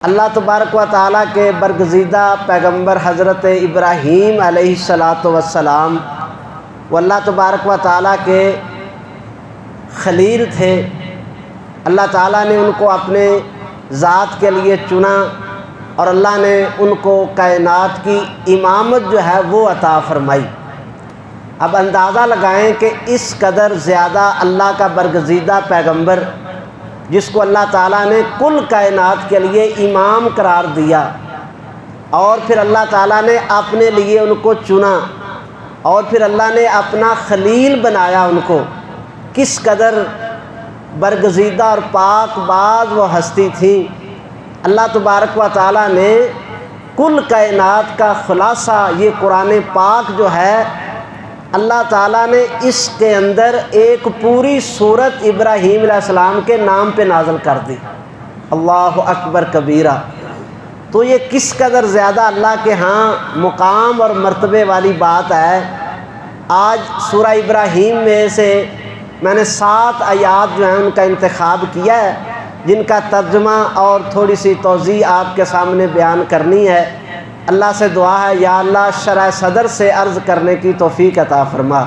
اللہ تبارک و تعالیٰ کے برگزیدہ پیغمبر حضرت ابراہیم علیہ السلام وہ اللہ تبارک و تعالیٰ کے خلیل تھے۔ اللہ تعالیٰ نے ان کو اپنے ذات کے لیے چنا اور اللہ نے ان کو کائنات کی امامت جو ہے وہ عطا فرمائی۔ اب اندازہ لگائیں کہ اس قدر زیادہ اللہ کا برگزیدہ پیغمبر جس کو اللہ تعالیٰ نے کل کائنات کے لیے امام قرار دیا، اور پھر اللہ تعالیٰ نے اپنے لیے ان کو چنا، اور پھر اللہ نے اپنا خلیل بنایا ان کو، کس قدر برگزیدہ اور پاک باز وہ ہستی تھی۔ اللہ تبارک و تعالیٰ نے کل کائنات کا خلاصہ یہ قرآن پاک جو ہے، اللہ تعالیٰ نے اس کے اندر ایک پوری سورت ابراہیم علیہ السلام کے نام پہ نازل کر دی۔ اللہ اکبر کبیرہ۔ تو یہ کس قدر زیادہ اللہ کے ہاں مقام اور مرتبے والی بات ہے۔ آج سورہ ابراہیم میں سے میں نے 7 آیات جو ہیں ان کا انتخاب کیا ہے، جن کا ترجمہ اور تھوڑی سی توضیح آپ کے سامنے بیان کرنی ہے۔ اللہ سے دعا ہے یا اللہ شرح صدر سے عرض کرنے کی توفیق عطا فرما،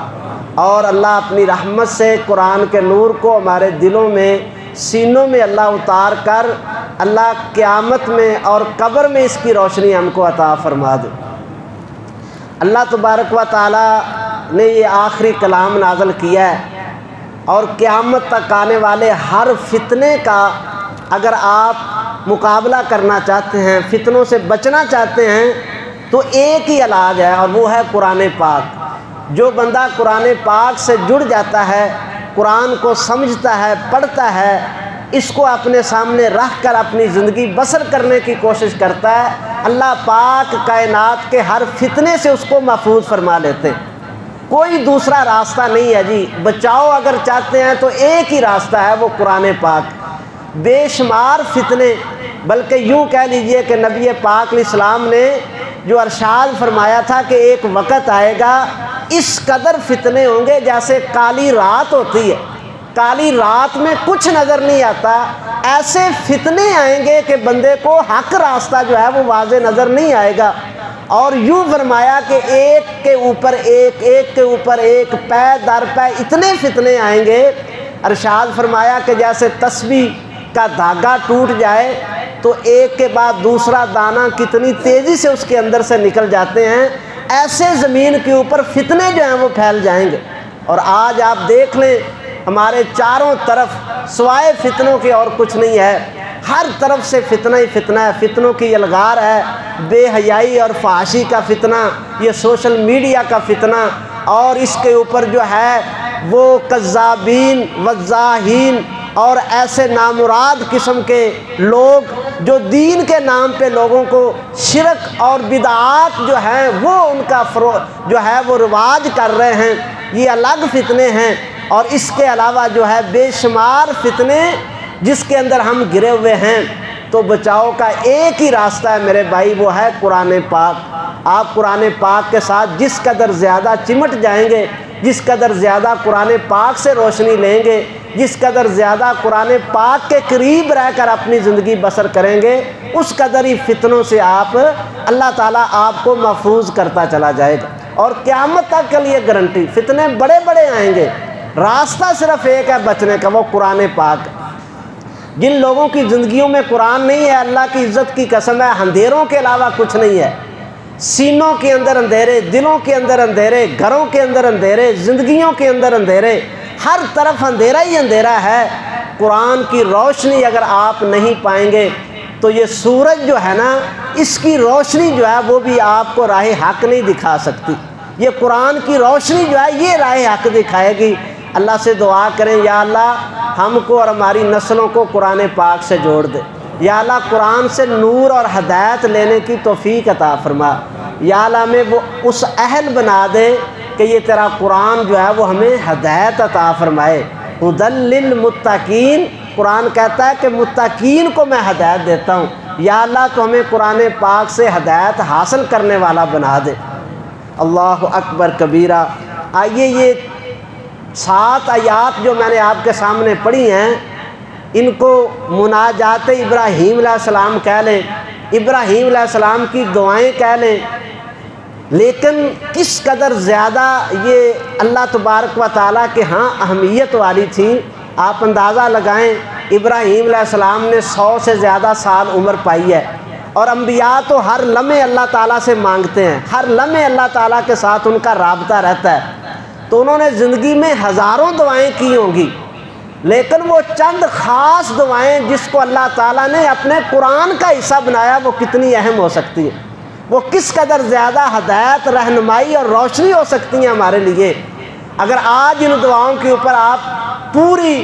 اور اللہ اپنی رحمت سے قرآن کے نور کو ہمارے دلوں میں سینوں میں اللہ اتار کر اللہ قیامت میں اور قبر میں اس کی روشنی ہم کو عطا فرما دے۔ اللہ تبارک و تعالیٰ نے یہ آخری کلام نازل کیا ہے، اور قیامت تک آنے والے ہر فتنے کا اگر آپ مقابلہ کرنا چاہتے ہیں، فتنوں سے بچنا چاہتے ہیں، تو ایک ہی علاج ہے، اور وہ ہے قرآن پاک۔ جو بندہ قرآن پاک سے جڑ جاتا ہے، قرآن کو سمجھتا ہے، پڑھتا ہے، اس کو اپنے سامنے رکھ کر اپنی زندگی بسر کرنے کی کوشش کرتا ہے، اللہ پاک کائنات کے ہر فتنے سے اس کو محفوظ فرما لیتے۔ کوئی دوسرا راستہ نہیں ہے جی، بچاؤ اگر چاہتے ہیں تو ایک ہی راستہ ہے، وہ قرآن پاک۔ بے شمار فتنے، بلکہ یوں کہہ لیجئے کہ نبی پاک علیہ السلام نے جو ارشاد فرمایا تھا کہ ایک وقت آئے گا اس قدر فتنے ہوں گے جیسے کالی رات ہوتی ہے، کالی رات میں کچھ نظر نہیں آتا، ایسے فتنے آئیں گے کہ بندے کو حق راستہ جو ہے وہ واضح نظر نہیں آئے گا۔ اور یوں فرمایا کہ ایک کے اوپر ایک، ایک کے اوپر ایک، پے در پے اتنے فتنے آئیں گے۔ ارشاد فرمایا کہ جیسے تسبیح کا دھاگا ٹوٹ جائے تو ایک کے بعد دوسرا دانہ کتنی تیزی سے اس کے اندر سے نکل جاتے ہیں، ایسے زمین کے اوپر فتنے جو ہیں وہ پھیل جائیں گے۔ اور آج آپ دیکھ لیں ہمارے چاروں طرف سوائے فتنوں کے اور کچھ نہیں ہے، ہر طرف سے فتنہ ہی فتنہ ہے، فتنوں کی یلغار ہے، بے حیائی اور فحاشی کا فتنہ، یہ سوشل میڈیا کا فتنہ، اور اس کے اوپر جو ہے وہ کذابین وضاحین اور ایسے نامراد قسم کے لوگ جو دین کے نام پہ لوگوں کو شرک اور بدعات جو ہیں وہ ان کا جو ہے وہ رواج کر رہے ہیں، یہ الگ فتنے ہیں۔ اور اس کے علاوہ جو ہے بے شمار فتنے جس کے اندر ہم گرے ہوئے ہیں۔ تو بچاؤ کا ایک ہی راستہ ہے میرے بھائی، وہ ہے قرآن پاک۔ آپ قرآن پاک کے ساتھ جس قدر زیادہ چمٹ جائیں گے، جس قدر زیادہ قرآن پاک سے روشنی لیں گے، جس قدر زیادہ قرآن پاک کے قریب رہ کر اپنی زندگی بسر کریں گے، اس قدر ہی فتنوں سے اللہ تعالیٰ آپ کو محفوظ کرتا چلا جائے گا۔ اور قیامت تک کے لیے گارنٹی، فتنے بڑے بڑے آئیں گے، راستہ صرف ایک ہے بچنے کا، وہ قرآن پاک۔ جن لوگوں کی زندگیوں میں قرآن نہیں ہے، اللہ کی عزت کی قسم ہے، اندھیروں کے علاوہ کچھ نہیں ہے۔ سینوں کے اندر اندھیرے، دلوں کے اندر اندھیرے، گھروں کے اندر اندھیرے، زندگیوں کے اندر اندھیرے، ہر طرف اندھیرا ہی اندھیرا ہے۔ قرآن کی روشنی اگر آپ نہیں پائیں گے تو یہ سورج جو ہے نا، اس کی روشنی جو ہے وہ بھی آپ کو راہ حق نہیں دکھا سکتی۔ یہ قرآن کی روشنی جو ہے یہ راہ حق دکھائے گی۔ اللہ سے دعا کریں یا اللہ ہم کو اور ہماری نسلوں کو قرآن پاک سے جوڑ دے، یا اللہ قرآن سے نور اور ہدایت لینے کی توفیق عطا فرما، یا اللہ ہمیں وہ اس اہل بنا دے کہ یہ تیرا قرآن جو ہے وہ ہمیں ہدایت عطا فرمائے۔ ہدی للمتقین، قرآن کہتا ہے کہ متقین کو میں ہدایت دیتا ہوں۔ یا اللہ تو ہمیں قرآن پاک سے ہدایت حاصل کرنے والا بنا دے۔ اللہ اکبر کبیرہ۔ آئیے یہ 7 آیات جو میں نے آپ کے سامنے پڑھی ہیں، ان کو مناجات ابراہیم علیہ السلام کہہ لیں، ابراہیم علیہ السلام کی دعائیں کہہ لیں، لیکن کس قدر زیادہ یہ اللہ تبارک و تعالیٰ کے ہاں اہمیت والی تھی آپ اندازہ لگائیں۔ ابراہیم علیہ السلام نے 100 سے زیادہ سال عمر پائی ہے، اور انبیاء تو ہر لمحے اللہ تعالیٰ سے مانگتے ہیں، ہر لمحے اللہ تعالیٰ کے ساتھ ان کا رابطہ رہتا ہے، تو انہوں نے زندگی میں ہزاروں دعائیں کی ہوں گی، لیکن وہ چند خاص دعائیں جس کو اللہ تعالیٰ نے اپنے قرآن کا حصہ بنایا وہ کتنی اہم ہو سکتی ہیں، وہ کس قدر زیادہ ہدایت، رہنمائی اور روشنی ہو سکتی ہیں ہمارے لیے۔ اگر آج ان دعاؤں کے اوپر آپ پوری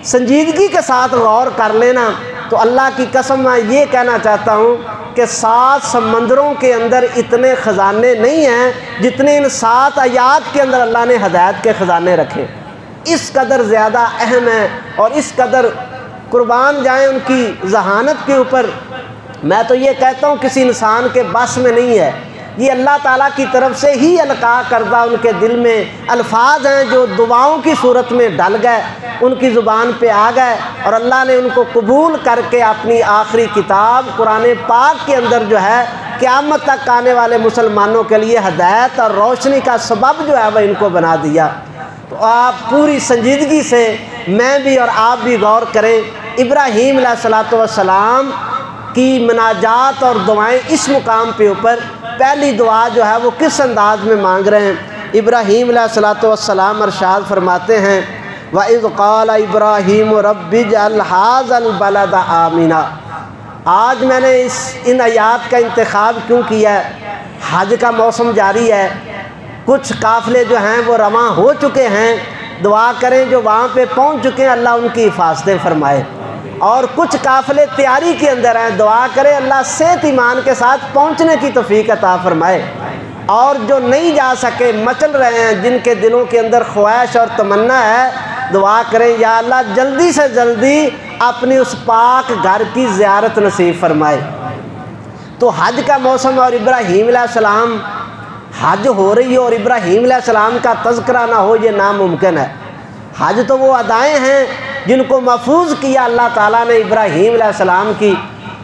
سنجیدگی کے ساتھ غور کر لینا تو اللہ کی قسم میں یہ کہنا چاہتا ہوں کہ 7 سمندروں کے اندر اتنے خزانے نہیں ہیں جتنے ان 7 آیات کے اندر اللہ نے ہدایت کے خزانے رکھے، اس قدر زیادہ اہم ہیں اور اس قدر قربان جائیں ان کی ذہانت کے اوپر۔ میں تو یہ کہتا ہوں کسی انسان کے بس میں نہیں ہے، یہ اللہ تعالیٰ کی طرف سے ہی القاء کردہ ان کے دل میں الفاظ ہیں جو دعاؤں کی صورت میں ڈل گئے، ان کی زبان پہ آ گئے، اور اللہ نے ان کو قبول کر کے اپنی آخری کتاب قرآن پاک کے اندر جو ہے قیامت تک آنے والے مسلمانوں کے لیے ہدایت اور روشنی کا سبب جو ہے وہ ان کو بنا دیا۔ تو آپ پوری سنجیدگی سے میں بھی اور آپ بھی غور کریں، ابراہیم علیہ السلام کی مناجات اور دعائیں اس مقام پہ اوپر پہلی دعا جو ہے وہ کس انداز میں مانگ رہے ہیں۔ ابراہیم علیہ السلام ارشاد فرماتے ہیں وَإِذْ قَالَ إِبْرَاهِيمُ رَبِّ اجْعَلْ هَٰذَا الْبَلَدَ آمِنًا۔ آج میں نے ان آیات کا انتخاب کیوں کیا ہے؟ حج کا موسم جاری ہے، کچھ قافلے جو ہیں وہ رواں ہو چکے ہیں، دعا کریں جو وہاں پہ پہنچ چکے ہیں اللہ ان کی حفاظتیں فرمائے، اور کچھ قافلے تیاری کے اندر ہیں، دعا کریں اللہ صحت ایمان کے ساتھ پہنچنے کی توفیق عطا فرمائے، اور جو نہیں جا سکے مچل رہے ہیں جن کے دلوں کے اندر خواہش اور تمنا ہے، دعا کریں یا اللہ جلدی سے جلدی اپنی اس پاک گھر کی زیارت نصیب فرمائے۔ تو حج کا موسم اور ابراہیم علیہ السلام حج ہو رہی ہو اور ابراہیم علیہ السلام کا تذکرہ نہ ہو یہ ناممکن ہے۔ حج تو وہ ادائیں ہیں جن کو محفوظ کیا اللہ تعالیٰ نے ابراہیم علیہ السلام کی۔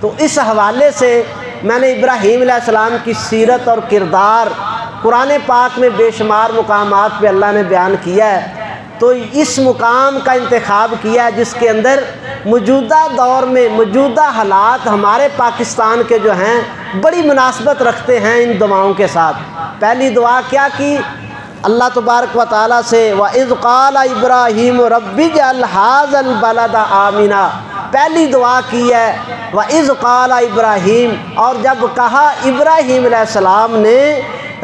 تو اس حوالے سے میں نے ابراہیم علیہ السلام کی سیرت اور کردار قرآن پاک میں بے شمار مقامات پہ اللہ نے بیان کیا ہے، تو اس مقام کا انتخاب کیا ہے جس کے اندر موجودہ دور میں موجودہ حالات ہمارے پاکستان کے جو ہیں بڑی مناسبت رکھتے ہیں ان دعاؤں کے ساتھ۔ پہلی دعا کیا کی اللہ تبارک و تعالیٰ سے وَإِذْ قَالَ إِبْرَاهِيمُ رَبِّ اجْعَلْ هَٰذَا الْبَلَدَ آمِنًا، پہلی دعا کی ہے وَإِذْ قَالَ إِبْرَاهِيمُ، اور جب کہا ابراہیم علیہ السلام نے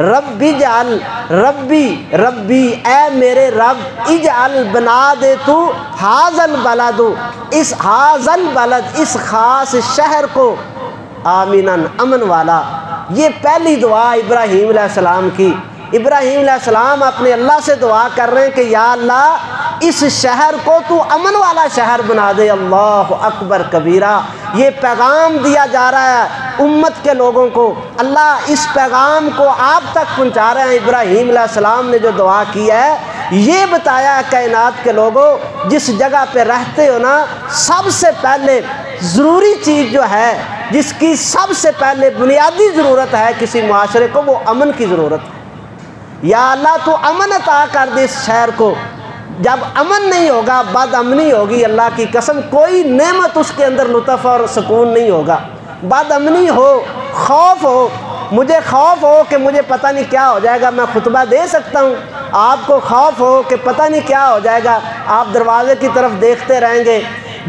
رب اجعل، ربی اے میرے رب، اجعل بنا دے تو هَٰذَا الْبَلَدُ، اس هَٰذَا الْبَلَدُ اس خاص شہر کو آمیناً امن والا۔ یہ پہلی دعا ابراہیم علیہ السلام کی۔ ابراہیم علیہ السلام اپنے اللہ سے دعا کر رہے ہیں کہ یا اللہ اس شہر کو تو امن والا شہر بنا دے۔ اللہ اکبر کبیرہ، یہ پیغام دیا جا رہا ہے امت کے لوگوں کو، اللہ اس پیغام کو آپ تک پہنچا رہے ہیں۔ ابراہیم علیہ السلام نے جو دعا کی ہے یہ بتایا ہے کائنات کے لوگوں، جس جگہ پہ رہتے ہو نا، سب سے پہلے ضروری چیز جو ہے جس کی سب سے پہلے بنیادی ضرورت ہے کسی معاشرے کو، وہ امن کی ضرورت ہے۔ یا اللہ تو امن عطا کر دے اس شہر کو۔ جب امن نہیں ہوگا بد امنی ہوگی، اللہ کی قسم کوئی نعمت اس کے اندر لطف اور سکون نہیں ہوگا۔ بد امنی ہو، خوف ہو، مجھے خوف ہو کہ مجھے پتہ نہیں کیا ہو جائے گا، میں خطبہ دے سکتا ہوں، آپ کو خوف ہو کہ پتہ نہیں کیا ہو جائے گا، آپ دروازے کی طرف دیکھتے رہیں گے،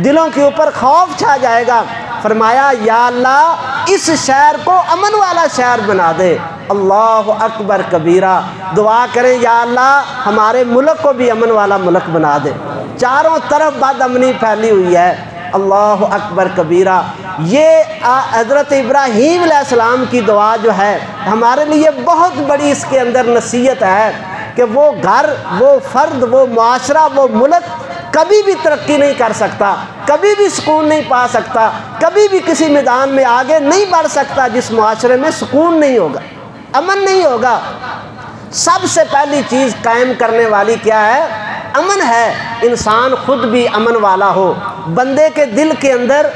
دلوں کے اوپر خوف چھا جائے گا۔ فرمایا یا اللہ اس شہر کو امن والا شہر بنا دے۔ اللہ اکبر کبیرہ، دعا کریں یا اللہ ہمارے ملک کو بھی امن والا ملک بنا دے۔ چاروں طرف بد امنی پھیلی ہوئی ہے۔ اللہ اکبر کبیرہ، یہ حضرت ابراہیم علیہ السلام کی دعا جو ہے ہمارے لیے بہت بڑی اس کے اندر نصیحت ہے کہ وہ گھر، وہ فرد، وہ معاشرہ، وہ ملک کبھی بھی ترقی نہیں کر سکتا، کبھی بھی سکون نہیں پا سکتا، کبھی بھی کسی میدان میں آگے نہیں بڑھ سکتا جس معاشرے میں سکون نہیں ہوگا، امن نہیں ہوگا۔ سب سے پہلی چیز قائم کرنے والی کیا ہے؟ امن ہے۔ انسان خود بھی امن والا ہو، بندے کے دل کے اندر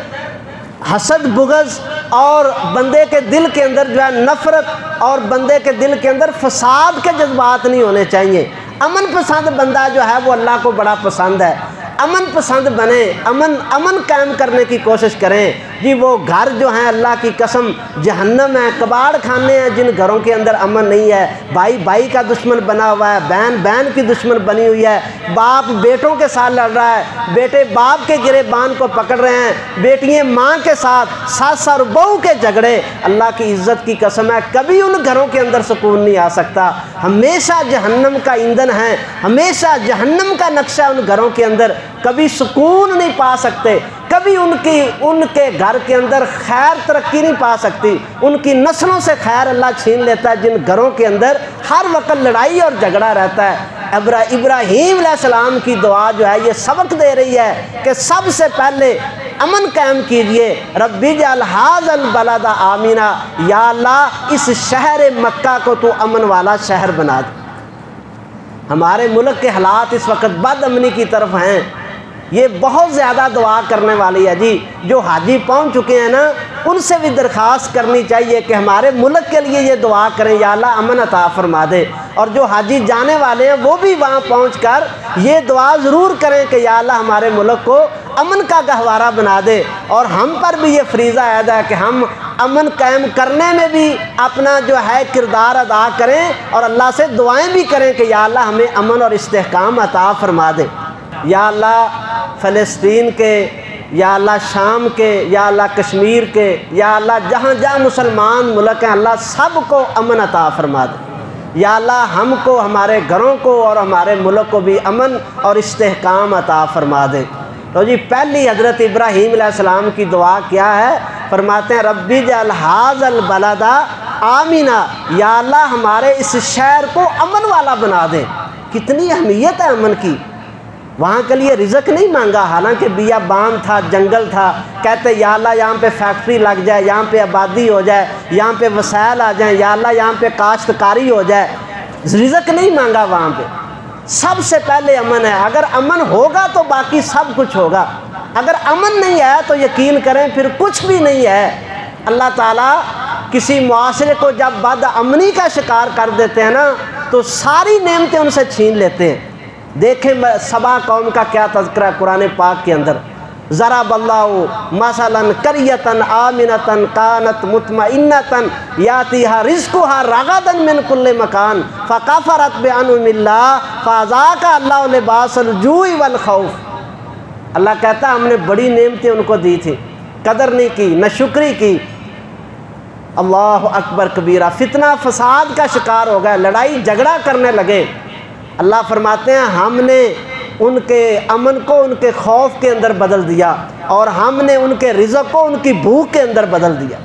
حسد بغض اور بندے کے دل کے اندر جو ہے نفرت اور بندے کے دل کے اندر فساد کے جذبات نہیں ہونے چاہیے۔ امن پسند بندہ جو ہے وہ اللہ کو بڑا پسند ہے۔ امن پسند بنے، امن قائم کرنے کی کوشش کریں جی۔ وہ گھر جو ہیں اللہ کی قسم جہنم ہے، کباڑ خانے ہیں جن گھروں کے اندر امن نہیں ہے۔ بھائی بھائی کا دشمن بنا ہوا ہے، بہن بہن کی دشمن بنی ہوئی ہے، باپ بیٹوں کے ساتھ لڑ رہا ہے، بیٹے باپ کے گریبان کو پکڑ رہے ہیں، بیٹیاں ماں کے ساتھ، ساس اور بہو کے جھگڑے۔ اللہ کی عزت کی قسم ہے کبھی ان گھروں کے اندر سکون نہیں آ سکتا، ہمیشہ جہنم کا ایندھن ہے، ہمیشہ جہنم کا نقشہ ان گھروں کے اندر، کبھی سکون نہیں پا سکتے، کبھی ان کے گھر کے اندر خیر ترقی نہیں پا سکتی، ان کی نسلوں سے خیر اللہ چھین لیتا ہے جن گھروں کے اندر ہر وقت لڑائی اور جھگڑا رہتا ہے۔ ابراہیم علیہ السلام کی دعا جو ہے یہ سبق دے رہی ہے کہ سب سے پہلے امن قائم کیجئے۔ ربی اجعل ھذا البلد آمنا، یا اللہ اس شہر مکہ کو تو امن والا شہر بنا دے۔ ہمارے ملک کے حالات اس وقت بد امنی کی طرف ہیں، یہ بہت زیادہ دعا کرنے والی ہے جی۔ جو حاجی پہنچ چکے ہیں نا ان سے بھی درخواست کرنی چاہیے کہ ہمارے ملک کے لیے یہ دعا کریں یا اللہ امن عطا فرما دے، اور جو حاجی جانے والے ہیں وہ بھی وہاں پہنچ کر یہ دعا ضرور کریں کہ یا اللہ ہمارے ملک کو امن کا گہوارہ بنا دے۔ اور ہم پر بھی یہ فریضہ عائد ہے کہ ہم امن قائم کرنے میں بھی اپنا جو ہے کردار ادا کریں اور اللہ سے دعائیں بھی کریں کہ یا اللہ ہمیں امن اور استحکام عطا فرما دے۔ یا اللہ فلسطین کے، یا اللہ شام کے، یا اللہ کشمیر کے، یا اللہ جہاں جہاں مسلمان ملک ہیں اللہ سب کو امن عطا فرما دے۔ یا اللہ ہم کو، ہمارے گھروں کو اور ہمارے ملک کو بھی امن اور استحکام عطا فرما دے۔ تو جی پہلی حضرت ابراہیم علیہ السلام کی دعا کیا ہے؟ فرماتے ہیں ربی اجعل ھذا البلد آمنا، یا اللہ ہمارے اس شہر کو امن والا بنا دے۔ کتنی اہمیت ہے امن کی۔ وہاں کے لیے رزق نہیں مانگا، حالانکہ بیابان تھا، جنگل تھا، کہتے یا اللہ یہاں پہ فیکٹری لگ جائے، یہاں پہ آبادی ہو جائے، یہاں پہ وسائل آ جائیں، یا اللہ یہاں پہ کاشتکاری ہو جائے۔ رزق نہیں مانگا وہاں پہ، سب سے پہلے امن ہے۔ اگر امن ہوگا تو باقی سب کچھ ہوگا، اگر امن نہیں ہے تو یقین کریں پھر کچھ بھی نہیں ہے۔ اللہ تعالیٰ کسی معاشرے کو جب بد امنی کا شکار کر دیتے ہیں نا تو ساری نعمتیں ان سے چھین لیتے ہیں۔ دیکھیں سبا قوم کا کیا تذکرہ ہے قرآن پاک کے اندر۔ ضرب اللہ مثلا قریۃ آمنۃ کانت مطمئنۃ یاتیھا رزقھا رغدا من کل مکان فکفرت بانعم اللہ فاذاقھا اللہ لباس الجوع والخوف۔ اللہ کہتا ہے ہم نے بڑی نعمتیں ان کو دی تھی، قدر نہیں کی، نہ شکری کی۔ اللہ اکبر کبیرہ، فتنہ فساد کا شکار ہو گئے، لڑائی جھگڑا کرنے لگے۔ اللہ فرماتے ہیں ہم نے ان کے امن کو ان کے خوف کے اندر بدل دیا، اور ہم نے ان کے رزق کو ان کی بھوک کے اندر بدل دیا۔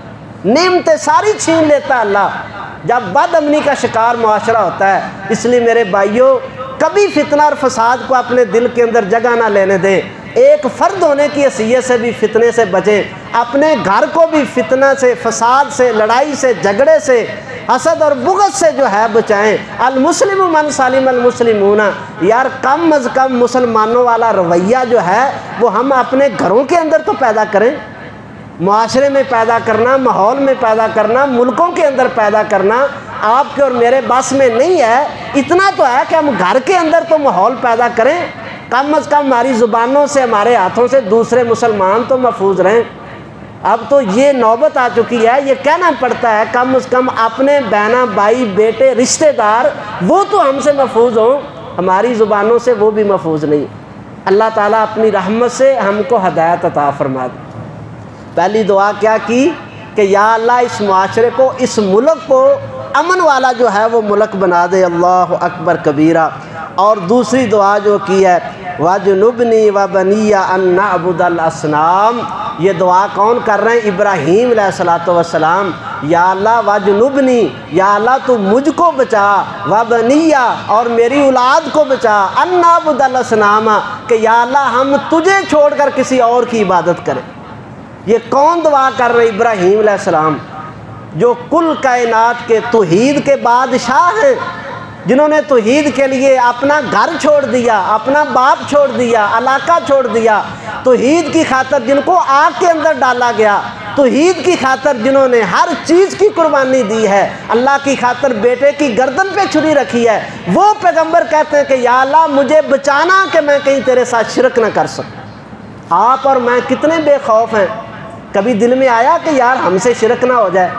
نعمتیں ساری چھین لیتا ہے اللہ جب بد امنی کا شکار معاشرہ ہوتا ہے۔ اس لیے میرے بھائیوں کبھی فتنہ اور فساد کو اپنے دل کے اندر جگہ نہ لینے دیں۔ ایک فرد ہونے کی حیثیت سے بھی فتنے سے بچیں، اپنے گھر کو بھی فتنہ سے، فساد سے، لڑائی سے، جھگڑے سے، حسد اور بغض سے جو ہے بچائیں۔ المسلم من سلم المسلمون، یار کم از کم مسلمانوں والا رویہ جو ہے وہ ہم اپنے گھروں کے اندر تو پیدا کریں، معاشرے میں پیدا کرنا، ماحول میں پیدا کرنا، ملکوں کے اندر پیدا کرنا آپ کے اور میرے بس میں نہیں ہے۔ اتنا تو ہے کہ ہم گھر کے اندر تو ماحول پیدا کریں، کم از کم ہماری زبانوں سے، ہمارے ہاتھوں سے دوسرے مسلمان تو محفوظ رہیں۔ اب تو یہ نوبت آ چکی ہے، یہ کہنا پڑتا ہے کم از کم اپنے بہنا بھائی بیٹے رشتہ دار وہ تو ہم سے محفوظ ہوں، ہماری زبانوں سے وہ بھی محفوظ نہیں۔ اللہ تعالیٰ اپنی رحمت سے ہم کو ہدایت عطا فرما دے۔ پہلی دعا کیا کی کہ یا اللہ اس معاشرے کو، اس ملک کو امن والا جو ہے وہ ملک بنا دے۔ اللہ اکبر کبیرہ۔ اور دوسری دعا جو کی ہے وَجْنُبْنِي وَبَنِيَّ أَن نَعْبُدَ الْأَصْنَامَ، یہ دعا کون کر رہے ہیں؟ ابراہیم علیہ السلام۔ یا اللہ وَجْنُبْنِي، یا اللہ تو مجھ کو بچا، وَبَنِيَّ اور میری اولاد کو بچا، أَن نَعْبُدَ الْأَصْنَامَ کہ یا اللہ ہم تجھے چھوڑ کر کسی اور کی عبادت کریں۔ یہ کون دعا کر رہے؟ ابراہیم علیہ السلام جو کل کائنات کے توحید کے بادشاہ ہیں، جنہوں نے توحید کے لیے اپنا گھر چھوڑ دیا، اپنا باپ چھوڑ دیا، علاقہ چھوڑ دیا، توحید کی خاطر جن کو آگ کے اندر ڈالا گیا، توحید کی خاطر جنہوں نے ہر چیز کی قربانی دی ہے، اللہ کی خاطر بیٹے کی گردن پہ چھری رکھی ہے، وہ پیغمبر کہتے ہیں کہ یا اللہ مجھے بچانا کہ میں کہیں تیرے ساتھ شرک نہ کر سکوں۔ آپ اور میں کتنے بے خوف ہیں، کبھی دل میں آیا کہ یار ہم سے شرک نہ ہو جائے،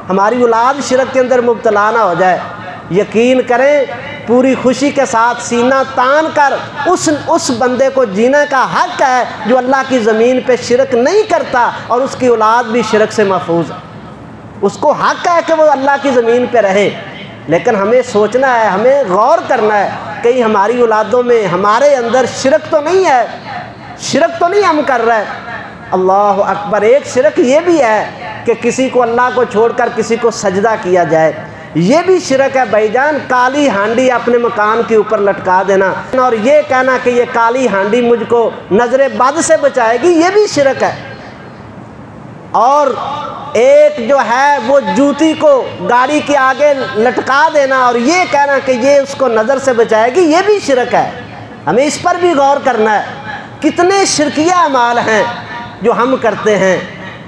ہماری اولاد شرک کے اندر مبتلا نہ ہو جائے؟ یقین کریں پوری خوشی کے ساتھ سینہ تان کر اس بندے کو جینے کا حق ہے جو اللہ کی زمین پہ شرک نہیں کرتا اور اس کی اولاد بھی شرک سے محفوظ ہے۔ اس کو حق ہے کہ وہ اللہ کی زمین پہ رہے، لیکن ہمیں سوچنا ہے، ہمیں غور کرنا ہے کہیں ہماری اولادوں میں ہمارے اندر شرک تو نہیں ہے، شرک تو نہیں ہم کر رہے۔ اللہ اکبر۔ ایک شرک یہ بھی ہے کہ کسی کو اللہ کو چھوڑ کر کسی کو سجدہ کیا جائے، یہ بھی شرک ہے بھائی جان۔ کالی ہانڈی اپنے مکان کے اوپر لٹکا دینا اور یہ کہنا کہ یہ کالی ہانڈی مجھ کو نظر بد سے بچائے گی، یہ بھی شرک ہے۔ اور ایک جو ہے وہ جوتی کو گاڑی کے آگے لٹکا دینا اور یہ کہنا کہ یہ اس کو نظر سے بچائے گی، یہ بھی شرک ہے۔ ہمیں اس پر بھی غور کرنا ہے۔ کتنے شرکیہ اعمال ہیں جو ہم کرتے ہیں،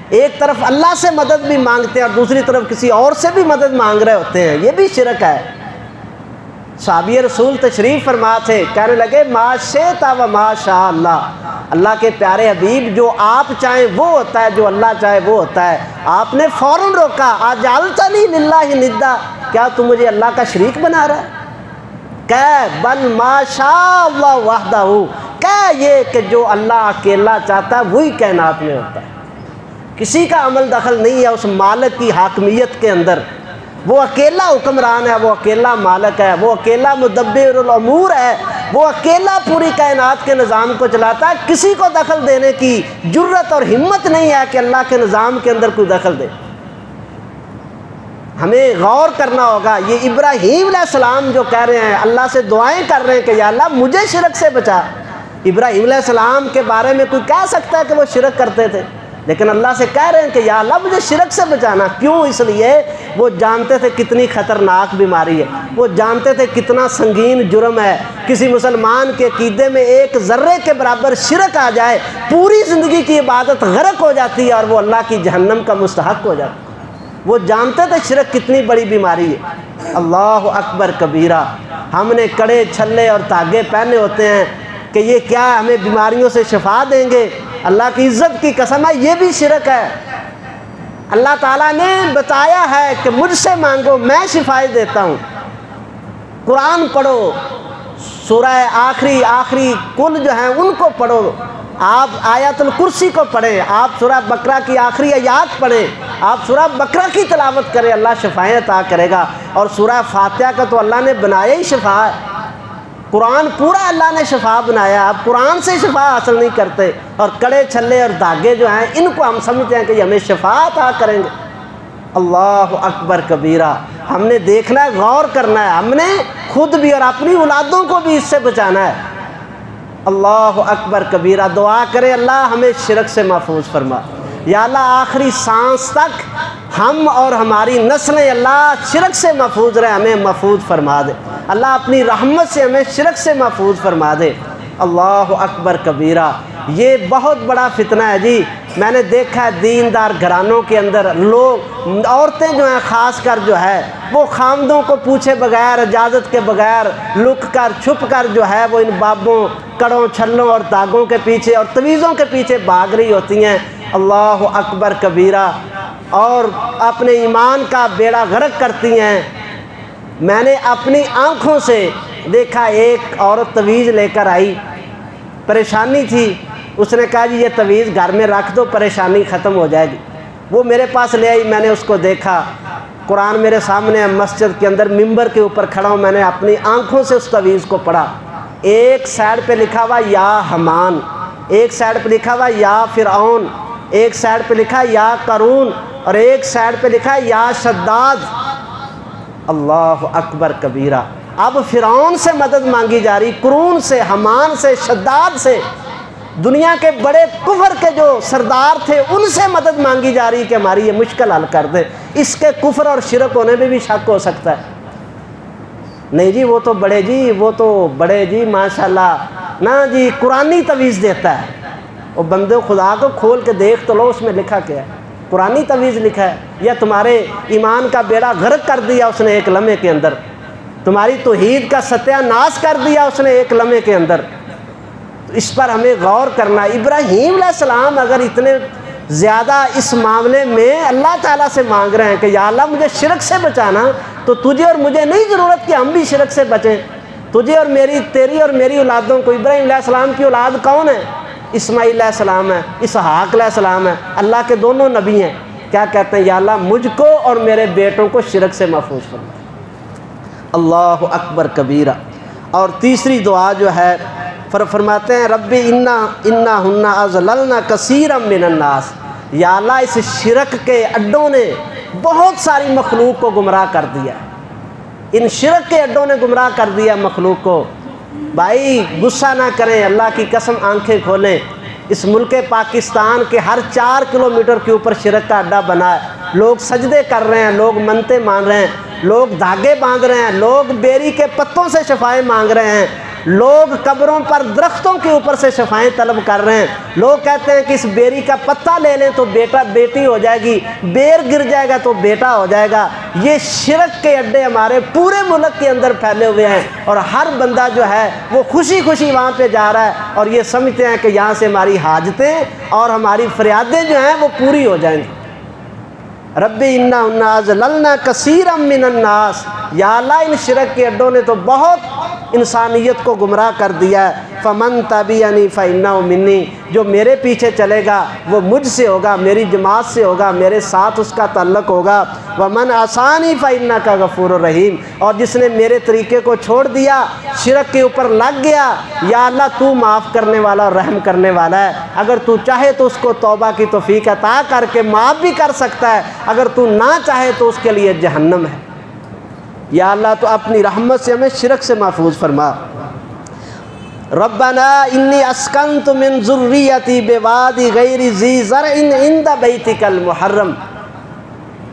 ایک طرف اللہ سے مدد بھی مانگتے ہیں اور دوسری طرف کسی اور سے بھی مدد مانگ رہے ہوتے ہیں، یہ بھی شرک ہے۔ صحابی رسول تشریف فرما تھے، کہنے لگے ما شئت و ما شاء اللہ، اللہ کے پیارے حبیب جو آپ چاہیں وہ ہوتا ہے، جو اللہ چاہے وہ ہوتا ہے۔ آپ نے فوراً روکا، اجعلتنی للہ ندا، کیا تم مجھے اللہ کا شریک بنا رہا ہے؟ کہ بل ما شاء اللہ وحدہ، کہ یہ کہ جو اللہ اکیلا چاہتا ہے وہی کائنات میں ہوتا ہے، کسی کا عمل دخل نہیں ہے اس مالک کی حاکمیت کے اندر۔ وہ اکیلا حکمران ہے، وہ اکیلا مالک ہے، وہ اکیلا مدبر الامور ہے، وہ اکیلا پوری کائنات کے نظام کو چلاتا ہے۔ کسی کو دخل دینے کی جرت اور ہمت نہیں ہے کہ اللہ کے نظام کے اندر کوئی دخل دے۔ ہمیں غور کرنا ہوگا۔ یہ ابراہیم علیہ السلام جو کہہ رہے ہیں، اللہ سے دعائیں کر رہے ہیں کہ یا اللہ مجھے شرک سے بچا۔ ابراہیم علیہ السلام کے بارے میں کوئی کہہ سکتا ہے کہ وہ شرک کرتے تھے، لیکن اللہ سے کہہ رہے ہیں کہ یا اللہ مجھے شرک سے بچانا۔ کیوں؟ اس لیے وہ جانتے تھے کتنی خطرناک بیماری ہے، وہ جانتے تھے کتنا سنگین جرم ہے۔ کسی مسلمان کے عقیدے میں ایک ذرے کے برابر شرک آ جائے، پوری زندگی کی عبادت غرق ہو جاتی ہے اور وہ اللہ کی جہنم کا مستحق ہو جاتا ہے۔ وہ جانتے تھے شرک کتنی بڑی بیماری ہے۔ اللہ اکبر کبیرہ۔ ہم نے کڑے چھلے اور تاگے پہنے ہوتے ہیں کہ یہ کیا ہمیں بیماریوں سے شفا دیں گے؟ اللہ کی عزت کی قسم ہے یہ بھی شرک ہے۔ اللہ تعالیٰ نے بتایا ہے کہ مجھ سے مانگو میں شفائیں دیتا ہوں۔ قرآن پڑھو، سورہ آخری کل جو ہیں ان کو پڑھو، آپ آیت الکرسی کو پڑھیں، آپ سورہ بقرہ کی آخری آیات پڑھیں، آپ سورہ بقرہ کی تلاوت کریں، اللہ شفائیں عطا کرے گا۔ اور سورہ فاتحہ کا تو اللہ نے بنایا ہی شفا ہے، قرآن پورا اللہ نے شفا بنایا۔ آپ قرآن سے شفا حاصل نہیں کرتے، اور کڑے چھلے اور دھاگے جو ہیں ان کو ہم سمجھتے ہیں کہ یہ ہمیں شفا عطا کریں گے۔ اللہ اکبر کبیرہ۔ ہم نے دیکھنا ہے، غور کرنا ہے، ہم نے خود بھی اور اپنی اولادوں کو بھی اس سے بچانا ہے۔ اللہ اکبر کبیرہ۔ دعا کرے اللہ ہمیں شرک سے محفوظ فرما۔ یا اللہ آخری سانس تک ہم اور ہماری نسلیں اللہ شرک سے محفوظ رہے، ہمیں محفوظ فرما دے۔ اللہ اپنی رحمت سے ہمیں شرک سے محفوظ فرما دے۔ اللہ اکبر کبیرہ۔ یہ بہت بڑا فتنہ ہے جی۔ میں نے دیکھا ہے دیندار گھرانوں کے اندر لوگ، عورتیں جو ہیں خاص کر جو ہے وہ خامدوں کو پوچھے بغیر، اجازت کے بغیر لک کر چھپ کر جو ہے وہ ان بابوں، کڑوں، چھلوں اور داغوں کے پیچھے اور تویزوں کے پیچھے بھاگ رہی ہوتی ہیں۔ اللہ اکبر کبیرہ۔ اور اپنے ایمان کا بیڑا غرق کرتی ہیں۔ میں نے اپنی آنکھوں سے دیکھا، ایک عورت تویز لے کر آئی، پریشانی تھی، اس نے کہا جی یہ تویز گھر میں رکھ دو، پریشانی ختم ہو جائے گی۔ وہ میرے پاس لے آئی، میں نے اس کو دیکھا، قرآن میرے سامنے ہے، مسجد کے اندر ممبر کے اوپر کھڑا ہوں، میں نے اپنی آنکھوں سے اس تویز کو پڑھا۔ ایک سائڈ پہ لکھا ہوا یا حمان، ایک سائڈ پہ لکھا ہوا یا فرعون، ایک سائڈ پہ لکھا یا قارون، اور ایک سائڈ پہ لکھا یا شداد۔ اللہ اکبر کبیرہ۔ اب فرعون سے مدد مانگی جا رہی، قارون سے، حمان سے، شداد سے، دنیا کے بڑے کفر کے جو سردار تھے ان سے مدد مانگی جا رہی کہ ہماری یہ مشکل حل کر دے۔ اس کے کفر اور شرک ہونے میں بھی شک ہو سکتا ہے۔ نہیں جی وہ تو بڑے جی، وہ تو بڑے جی ماشاءاللہ، نا جی قرآنی تویز دیتا ہے۔ وہ بندے خدا کو کھول کے دیکھ تو لو اس میں لکھا کیا ہے، قرآنی تویز لکھا ہے، یا تمہارے ایمان کا بیڑا غرق کر دیا اس نے ایک لمحے کے اندر، تمہاری توحید کا ستیہ ناش کر دیا اس نے ایک لمحے کے اندر۔ تو اس پر ہمیں غور کرنا۔ ابراہیم علیہ السلام اگر اتنے زیادہ اس معاملے میں اللہ تعالیٰ سے مانگ رہے ہیں کہ یا اللہ مجھے شرک سے بچانا، تو تجھے اور مجھے نہیں ضرورت کہ ہم بھی شرک سے بچیں۔ تجھے اور تیری اور میری اولادوں کو، ابراہیم علیہ السلام کی اولاد کون ہے؟ اسماعیل علیہ السلام ہے، اسحاق علیہ السلام ہے، اللہ کے دونوں نبی ہیں۔ کیا کہتے ہیں؟ یا اللہ مجھ کو اور میرے بیٹوں کو شرک سے محفوظ فرما۔ اللہ اکبر کبیرہ۔ اور تیسری دعا جو ہے فرماتے ہیں ربی انہن اضللن کثیرا من الناس، یا اللہ اس شرک کے اڈوں نے بہت ساری مخلوق کو گمراہ کر دیا، ان شرک کے اڈوں نے گمراہ کر دیا مخلوق کو۔ بھائی غصہ نہ کریں، اللہ کی قسم آنکھیں کھولیں، اس ملک پاکستان کے ہر 4 کلومیٹر کے اوپر شرک کا اڈا بنا ہے۔ لوگ سجدے کر رہے ہیں، لوگ منتیں مان رہے ہیں، لوگ دھاگے باندھ رہے ہیں، لوگ بیری کے پتوں سے شفائیں مانگ رہے ہیں، لوگ قبروں پر درختوں کے اوپر سے شفائیں طلب کر رہے ہیں۔ لوگ کہتے ہیں کہ اس بیری کا پتہ لے لیں تو بیٹی ہو جائے گی، بیر گر جائے گا تو بیٹا ہو جائے گا۔ یہ شرک کے اڈے ہمارے پورے ملک کے اندر پھیلے ہوئے ہیں، اور ہر بندہ جو ہے وہ خوشی خوشی وہاں پہ جا رہا ہے، اور یہ سمجھتے ہیں کہ یہاں سے ہماری حاجتیں اور ہماری فریادیں جو ہیں وہ پوری ہو جائیں گی۔ ربی انہن اضللن کثیرا من الناس، یا اللہ ان شرک کے اڈوں نے تو بہت انسانیت کو گمراہ کر دیا ہے۔ فمن تبعنی فانہ منی، جو میرے پیچھے چلے گا وہ مجھ سے ہوگا، میری جماعت سے ہوگا، میرے ساتھ اس کا تعلق ہوگا۔ ومن عصانی فانک غفور رحیم، اور جس نے میرے طریقے کو چھوڑ دیا، شرک کے اوپر لگ گیا، یا اللہ تو معاف کرنے والا اور رحم کرنے والا ہے۔ اگر تو چاہے تو اس کو توبہ کی توفیق عطا کر کے معاف بھی کر سکتا ہے، اگر تو نہ چاہے تو اس کے لیے جہنم ہے۔ یا اللہ تو اپنی رحمت سے ہمیں شرک سے محفوظ فرما۔ ربنا انی اسکنت من ذریتی بواد غیر ذی زرع عند بیتک المحرم۔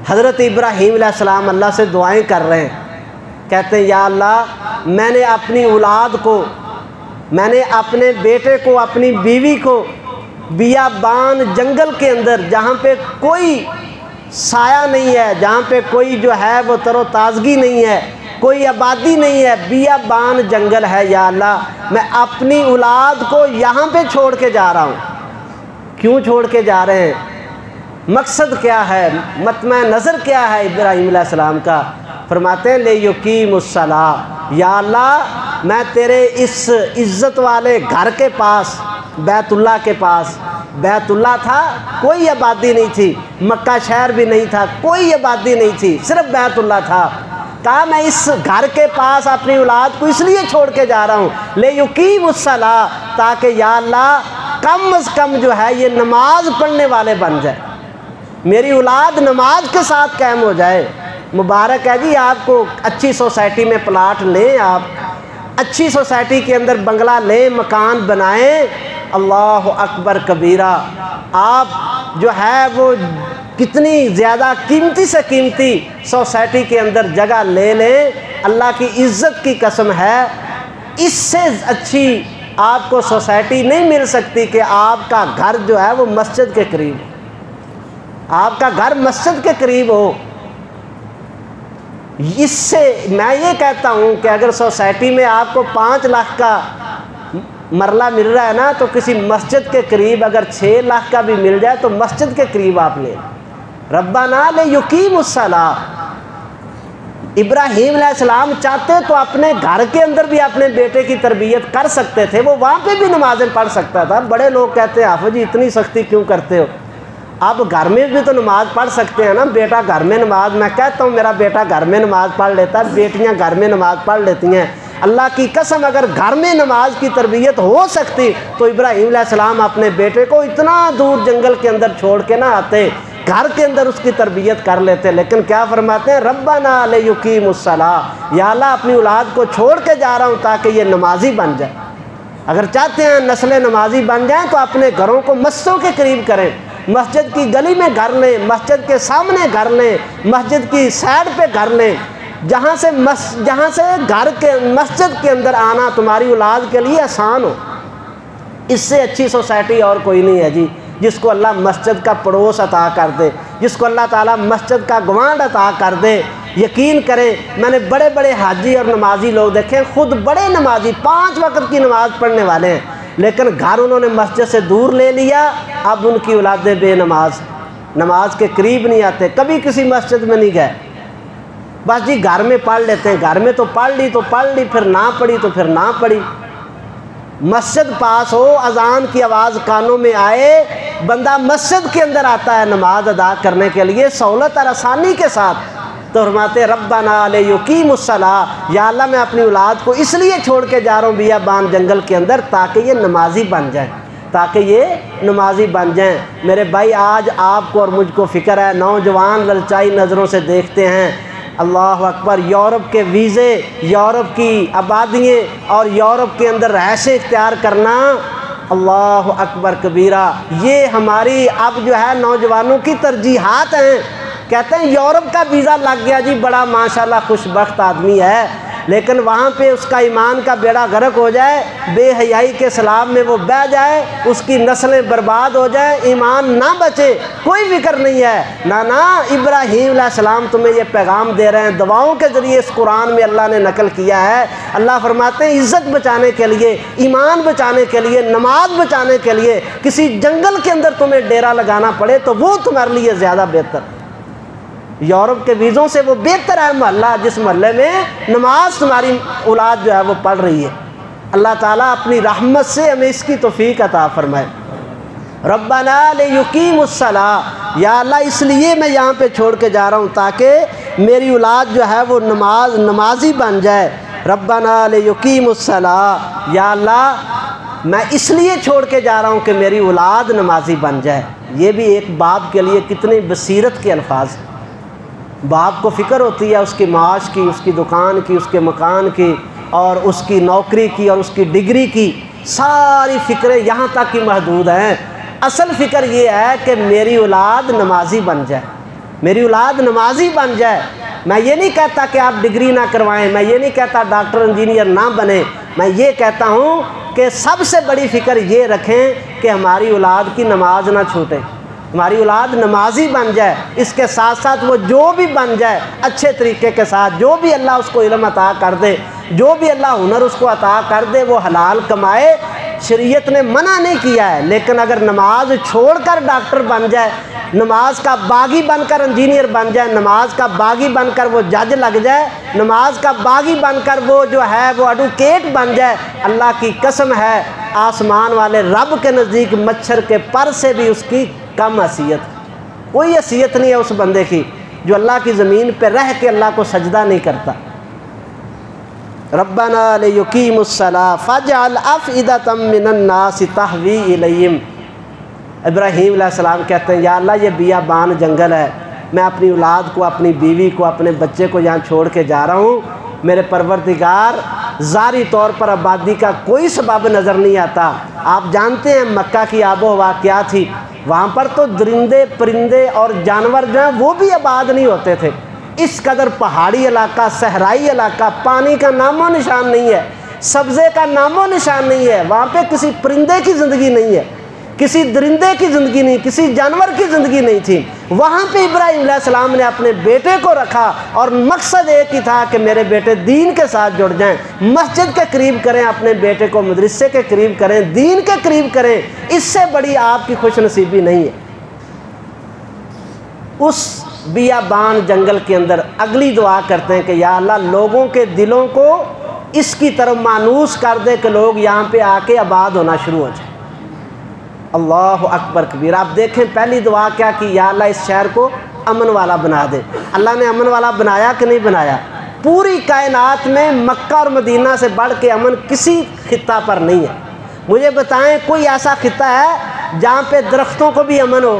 حضرت ابراہیم علیہ السلام اللہ سے دعائیں کر رہے ہیں، کہتے ہیں یا اللہ میں نے اپنی اولاد کو، میں نے اپنے بیٹے کو، اپنی بیوی کو بیابان جنگل کے اندر، جہاں پہ کوئی سایہ نہیں ہے، جہاں پہ کوئی جو ہے وہ تر و تازگی نہیں ہے، کوئی آبادی نہیں ہے، بیابان جنگل ہے، یا اللہ میں اپنی اولاد کو یہاں پہ چھوڑ کے جا رہا ہوں۔ کیوں چھوڑ کے جا رہے ہیں؟ مقصد کیا ہے؟ مطمع نظر کیا ہے ابراہیم علیہ السلام کا؟ فرماتے ہیں لیقیم الصلاۃ، یا اللہ میں تیرے اس عزت والے گھر کے پاس، بیت اللہ کے پاس، بیت اللہ تھا، کوئی آبادی نہیں تھی، مکہ شہر بھی نہیں تھا، کوئی آبادی نہیں تھی، صرف بیت اللہ تھا۔ کہا میں اس گھر کے پاس اپنی اولاد کو اس لیے چھوڑ کے جا رہا ہوں لیقیم الصلاۃ، تاکہ یا اللہ کم از کم جو ہے یہ نماز پڑھنے والے بن جائے، میری اولاد نماز کے ساتھ قائم ہو جائے۔ مبارک ہے جی آپ کو، اچھی سوسائٹی میں پلاٹ لیں، آپ اچھی سوسائٹی کے اندر بنگلہ لیں، مکان بنائیں، اللہ اکبر کبیرہ، آپ جو ہے وہ کتنی زیادہ قیمتی سے قیمتی سوسائٹی کے اندر جگہ لے لیں، اللہ کی عزت کی قسم ہے اس سے اچھی آپ کو سوسائٹی نہیں مل سکتی کہ آپ کا گھر جو ہے وہ مسجد کے قریب ہو، آپ کا گھر مسجد کے قریب ہو۔ اس سے میں یہ کہتا ہوں کہ اگر سوسائٹی میں آپ کو 5 لاکھ کا مرلہ مل رہا ہے نا، تو کسی مسجد کے قریب اگر 6 لاکھ کا بھی مل جائے تو مسجد کے قریب آپ لیں۔ ربنا لیقیم الصلاۃ، ابراہیم علیہ السلام چاہتے تو اپنے گھر کے اندر بھی اپنے بیٹے کی تربیت کر سکتے تھے، وہ وہاں پہ بھی نمازیں پڑھ سکتا تھا۔ بڑے لوگ کہتے ہیں حافظ جی اتنی سختی کیوں کرتے ہو، آپ گھر میں بھی تو نماز پڑھ سکتے ہیں نا، بیٹا گھر میں نماز، میں کہتا ہوں میرا بیٹا گھر میں نماز پڑھ لیتا ہے، بیٹیاں گھر میں نماز پڑھ لیتی ہیں۔ اللہ کی قسم اگر گھر میں نماز کی تربیت ہو سکتی تو ابراہیم علیہ السلام اپنے بیٹے کو اتنا دور جنگل کے اندر چھوڑ کے نہ آتے، گھر کے اندر اس کی تربیت کر لیتے۔ لیکن کیا فرماتے ہیں ربنا لیقیم الصلاۃ، یا اللہ اپنی اولاد کو چھوڑ کے جا رہا ہوں تاکہ یہ نمازی بن جائے۔ اگر چاہتے ہیں نسلیں نمازی بن جائیں تو اپنے گھروں کو مسجدوں کے قریب کریں، مسجد کی گلی میں گھر لیں، مسجد کے سامنے گھر لیں، مسجد کی سائڈ پہ گھر لیں، جہاں سے گھر کے مسجد کے اندر آنا تمہاری اولاد کے لیے آسان ہو۔ اس سے اچھی سوسائٹی اور کوئی نہیں ہے جی، جس کو اللہ مسجد کا پڑوس عطا کر دے، جس کو اللہ تعالیٰ مسجد کا گوانڈ عطا کر دے۔ یقین کریں، میں نے بڑے بڑے حاجی اور نمازی لوگ دیکھے، خود بڑے نمازی 5 وقت کی نماز پڑھنے والے ہیں، لیکن گھر انہوں نے مسجد سے دور لے لیا، اب ان کی اولادیں بے نماز، نماز کے قریب نہیں آتے، کبھی کسی مسجد میں نہیں گئے، بس جی گھر میں پڑھ لیتے ہیں، گھر میں تو پڑھ لی تو پڑھ لی، پھر نہ پڑھی تو پھر نہ پڑھی۔ مسجد پاس ہو، اذان کی آواز کانوں میں آئے، بندہ مسجد کے اندر آتا ہے نماز ادا کرنے کے لیے سہولت اور آسانی کے ساتھ، تو فرماتے ربنا لیقیموا الصلاۃ، یا اللہ میں اپنی اولاد کو اس لیے چھوڑ کے جا رہا ہوں بیابان جنگل کے اندر تاکہ یہ نمازی بن جائیں، تاکہ یہ نمازی بن جائیں۔ میرے بھائی، آج آپ کو اور مجھ کو فکر ہے، نوجوان للچائی نظروں سے دیکھتے ہیں، اللہ اکبر، یورپ کے ویزے، یورپ کی آبادیاں اور یورپ کے اندر رہائشیں اختیار کرنا، اللہ اکبر کبیرہ، یہ ہماری اب جو ہے نوجوانوں کی ترجیحات ہیں۔ کہتے ہیں یورپ کا ویزا لگ گیا جی، بڑا ماشاءاللہ خوش بخت آدمی ہے، لیکن وہاں پہ اس کا ایمان کا بیڑا غرق ہو جائے، بے حیائی کے سلاب میں وہ بہہ جائے، اس کی نسلیں برباد ہو جائیں، ایمان نہ بچے، کوئی فکر نہیں ہے۔ نانا ابراہیم علیہ السلام تمہیں یہ پیغام دے رہے ہیں، دعاؤں کے ذریعے اس قرآن میں اللہ نے نقل کیا ہے۔ اللہ فرماتے ہیں عزت بچانے کے لیے، ایمان بچانے کے لیے، نماز بچانے کے لیے کسی جنگل کے اندر تمہیں ڈیرا لگانا پڑے تو وہ تمہارے لیے زیادہ بہتر، یورپ کے ویزوں سے وہ بہتر ہے محلہ جس محلے میں نماز تمہاری اولاد جو ہے وہ پڑھ رہی ہے۔ اللہ تعالیٰ اپنی رحمت سے ہمیں اس کی توفیق عطا فرمائے۔ ربنا لیقیموا الصلاۃ، یا اللہ اس لیے میں یہاں پہ چھوڑ کے جا رہا ہوں تاکہ میری اولاد جو ہے وہ نمازی بن جائے۔ ربنا لیقیموا الصلاۃ، یا اللہ میں اس لیے چھوڑ کے جا رہا ہوں کہ میری اولاد نمازی بن جائے۔ یہ بھی ایک باپ کے لیے کتنی بصیرت کے الفاظ ہیں۔ باپ کو فکر ہوتی ہے اس کی معاش کی، اس کی دکان کی، اس کے مکان کی، اور اس کی نوکری کی، اور اس کی ڈگری کی، ساری فکریں یہاں تک کی محدود ہیں۔ اصل فکر یہ ہے کہ میری اولاد نمازی بن جائے، میری اولاد نمازی بن جائے۔ میں یہ نہیں کہتا کہ آپ ڈگری نہ کروائیں، میں یہ نہیں کہتا ڈاکٹر انجینئر نہ بنیں، میں یہ کہتا ہوں کہ سب سے بڑی فکر یہ رکھیں کہ ہماری اولاد کی نماز نہ چھوٹے، ہماری اولاد نمازی بن جائے۔ اس کے ساتھ ساتھ وہ جو بھی بن جائے اچھے طریقے کے ساتھ، جو بھی اللہ اس کو علم عطا کر دے، جو بھی اللہ ہنر اس کو عطا کر دے، وہ حلال کمائے۔ شریعت نے منع نہیں کیا ہے، لیکن اگر نماز چھوڑ کر ڈاکٹر بن جائے، نماز کا باغی بن کر انجینئر بن جائے، نماز کا باغی بن کر وہ جج لگ جائے، نماز کا باغی بن کر وہ جو ہے وہ ایڈوکیٹ بن جائے، اللہ کی قسم ہے آسمان والے رب کے نزدیک مچھر کے پر سے بھی اس کی کم حیثیت، کوئی حیثیت نہیں ہے اس بندے کی جو اللہ کی زمین پہ رہ کے اللہ کو سجدہ نہیں کرتا۔ ربنا لیقیموا الصلاۃ فاجعل افئدۃ من الناس تہوی الیہم۔ ابراہیم علیہ السلام کہتے ہیں یا اللہ یہ بیابان جنگل ہے، میں اپنی اولاد کو، اپنی بیوی کو، اپنے بچے کو یہاں چھوڑ کے جا رہا ہوں، میرے پروردگار ظاہری طور پر آبادی کا کوئی سبب نظر نہیں آتا۔ آپ جانتے ہیں مکہ کی آب و ہوا کیا تھی، وہاں پر تو درندے پرندے اور جانور جو ہیں وہ بھی آباد نہیں ہوتے تھے۔ اس قدر پہاڑی علاقہ، صحرائی علاقہ، پانی کا نام و نشان نہیں ہے، سبزے کا نام و نشان نہیں ہے، وہاں پہ کسی پرندے کی زندگی نہیں ہے، کسی درندے کی زندگی نہیں، کسی جانور کی زندگی نہیں تھی۔ وہاں پہ ابراہیم علیہ السلام نے اپنے بیٹے کو رکھا، اور مقصد ایک ہی تھا کہ میرے بیٹے دین کے ساتھ جڑ جائیں، مسجد کے قریب کریں اپنے بیٹے کو، مدرسے کے قریب کریں، دین کے قریب کریں۔ اس سے بڑی آپ کی خوش نصیبی نہیں ہے۔ اس بیابان جنگل کے اندر اگلی دعا کرتے ہیں کہ یا اللہ لوگوں کے دلوں کو اس کی طرف مانوس کر دے کہ لوگ یہاں پہ آ کے آباد ہونا شروع ہو جائیں۔ اللہ اکبر کبیر۔ آپ دیکھیں پہلی دعا کیا کی، یا اللہ اس شہر کو امن والا بنا دے۔ اللہ نے امن والا بنایا کہ نہیں بنایا؟ پوری کائنات میں مکہ اور مدینہ سے بڑھ کے امن کسی خطہ پر نہیں ہے۔ مجھے بتائیں کوئی ایسا خطہ ہے جہاں پہ درختوں کو بھی امن ہو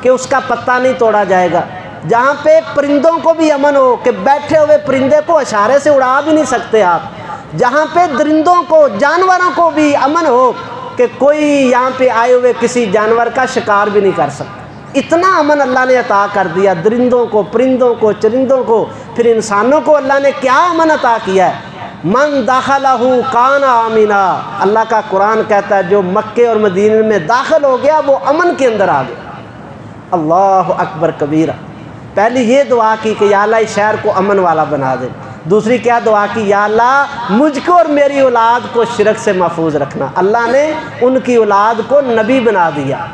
کہ اس کا پتا نہیں توڑا جائے گا، جہاں پہ پرندوں کو بھی امن ہو کہ بیٹھے ہوئے پرندے کو اشارے سے اڑا بھی نہیں سکتے آپ، جہاں پہ درندوں کو، جانوروں کو بھی امن ہو کہ کوئی یہاں پہ آئے ہوئے کسی جانور کا شکار بھی نہیں کر سکتا؟ اتنا امن اللہ نے عطا کر دیا، درندوں کو، پرندوں کو، چرندوں کو، پھر انسانوں کو اللہ نے کیا امن عطا کیا ہے۔ من دخلہ کان آمنا، اللہ کا قرآن کہتا ہے جو مکے اور مدینے میں داخل ہو گیا وہ امن کے اندر آ گیا۔ اللہ اکبر کبیرہ۔ پہلی یہ دعا کی کہ یا اللہ اس شہر کو امن والا بنا دے۔ دوسری کیا دعا کی؟ یا اللہ مجھ کو اور میری اولاد کو شرک سے محفوظ رکھنا۔ اللہ نے ان کی اولاد کو نبی بنا دیا۔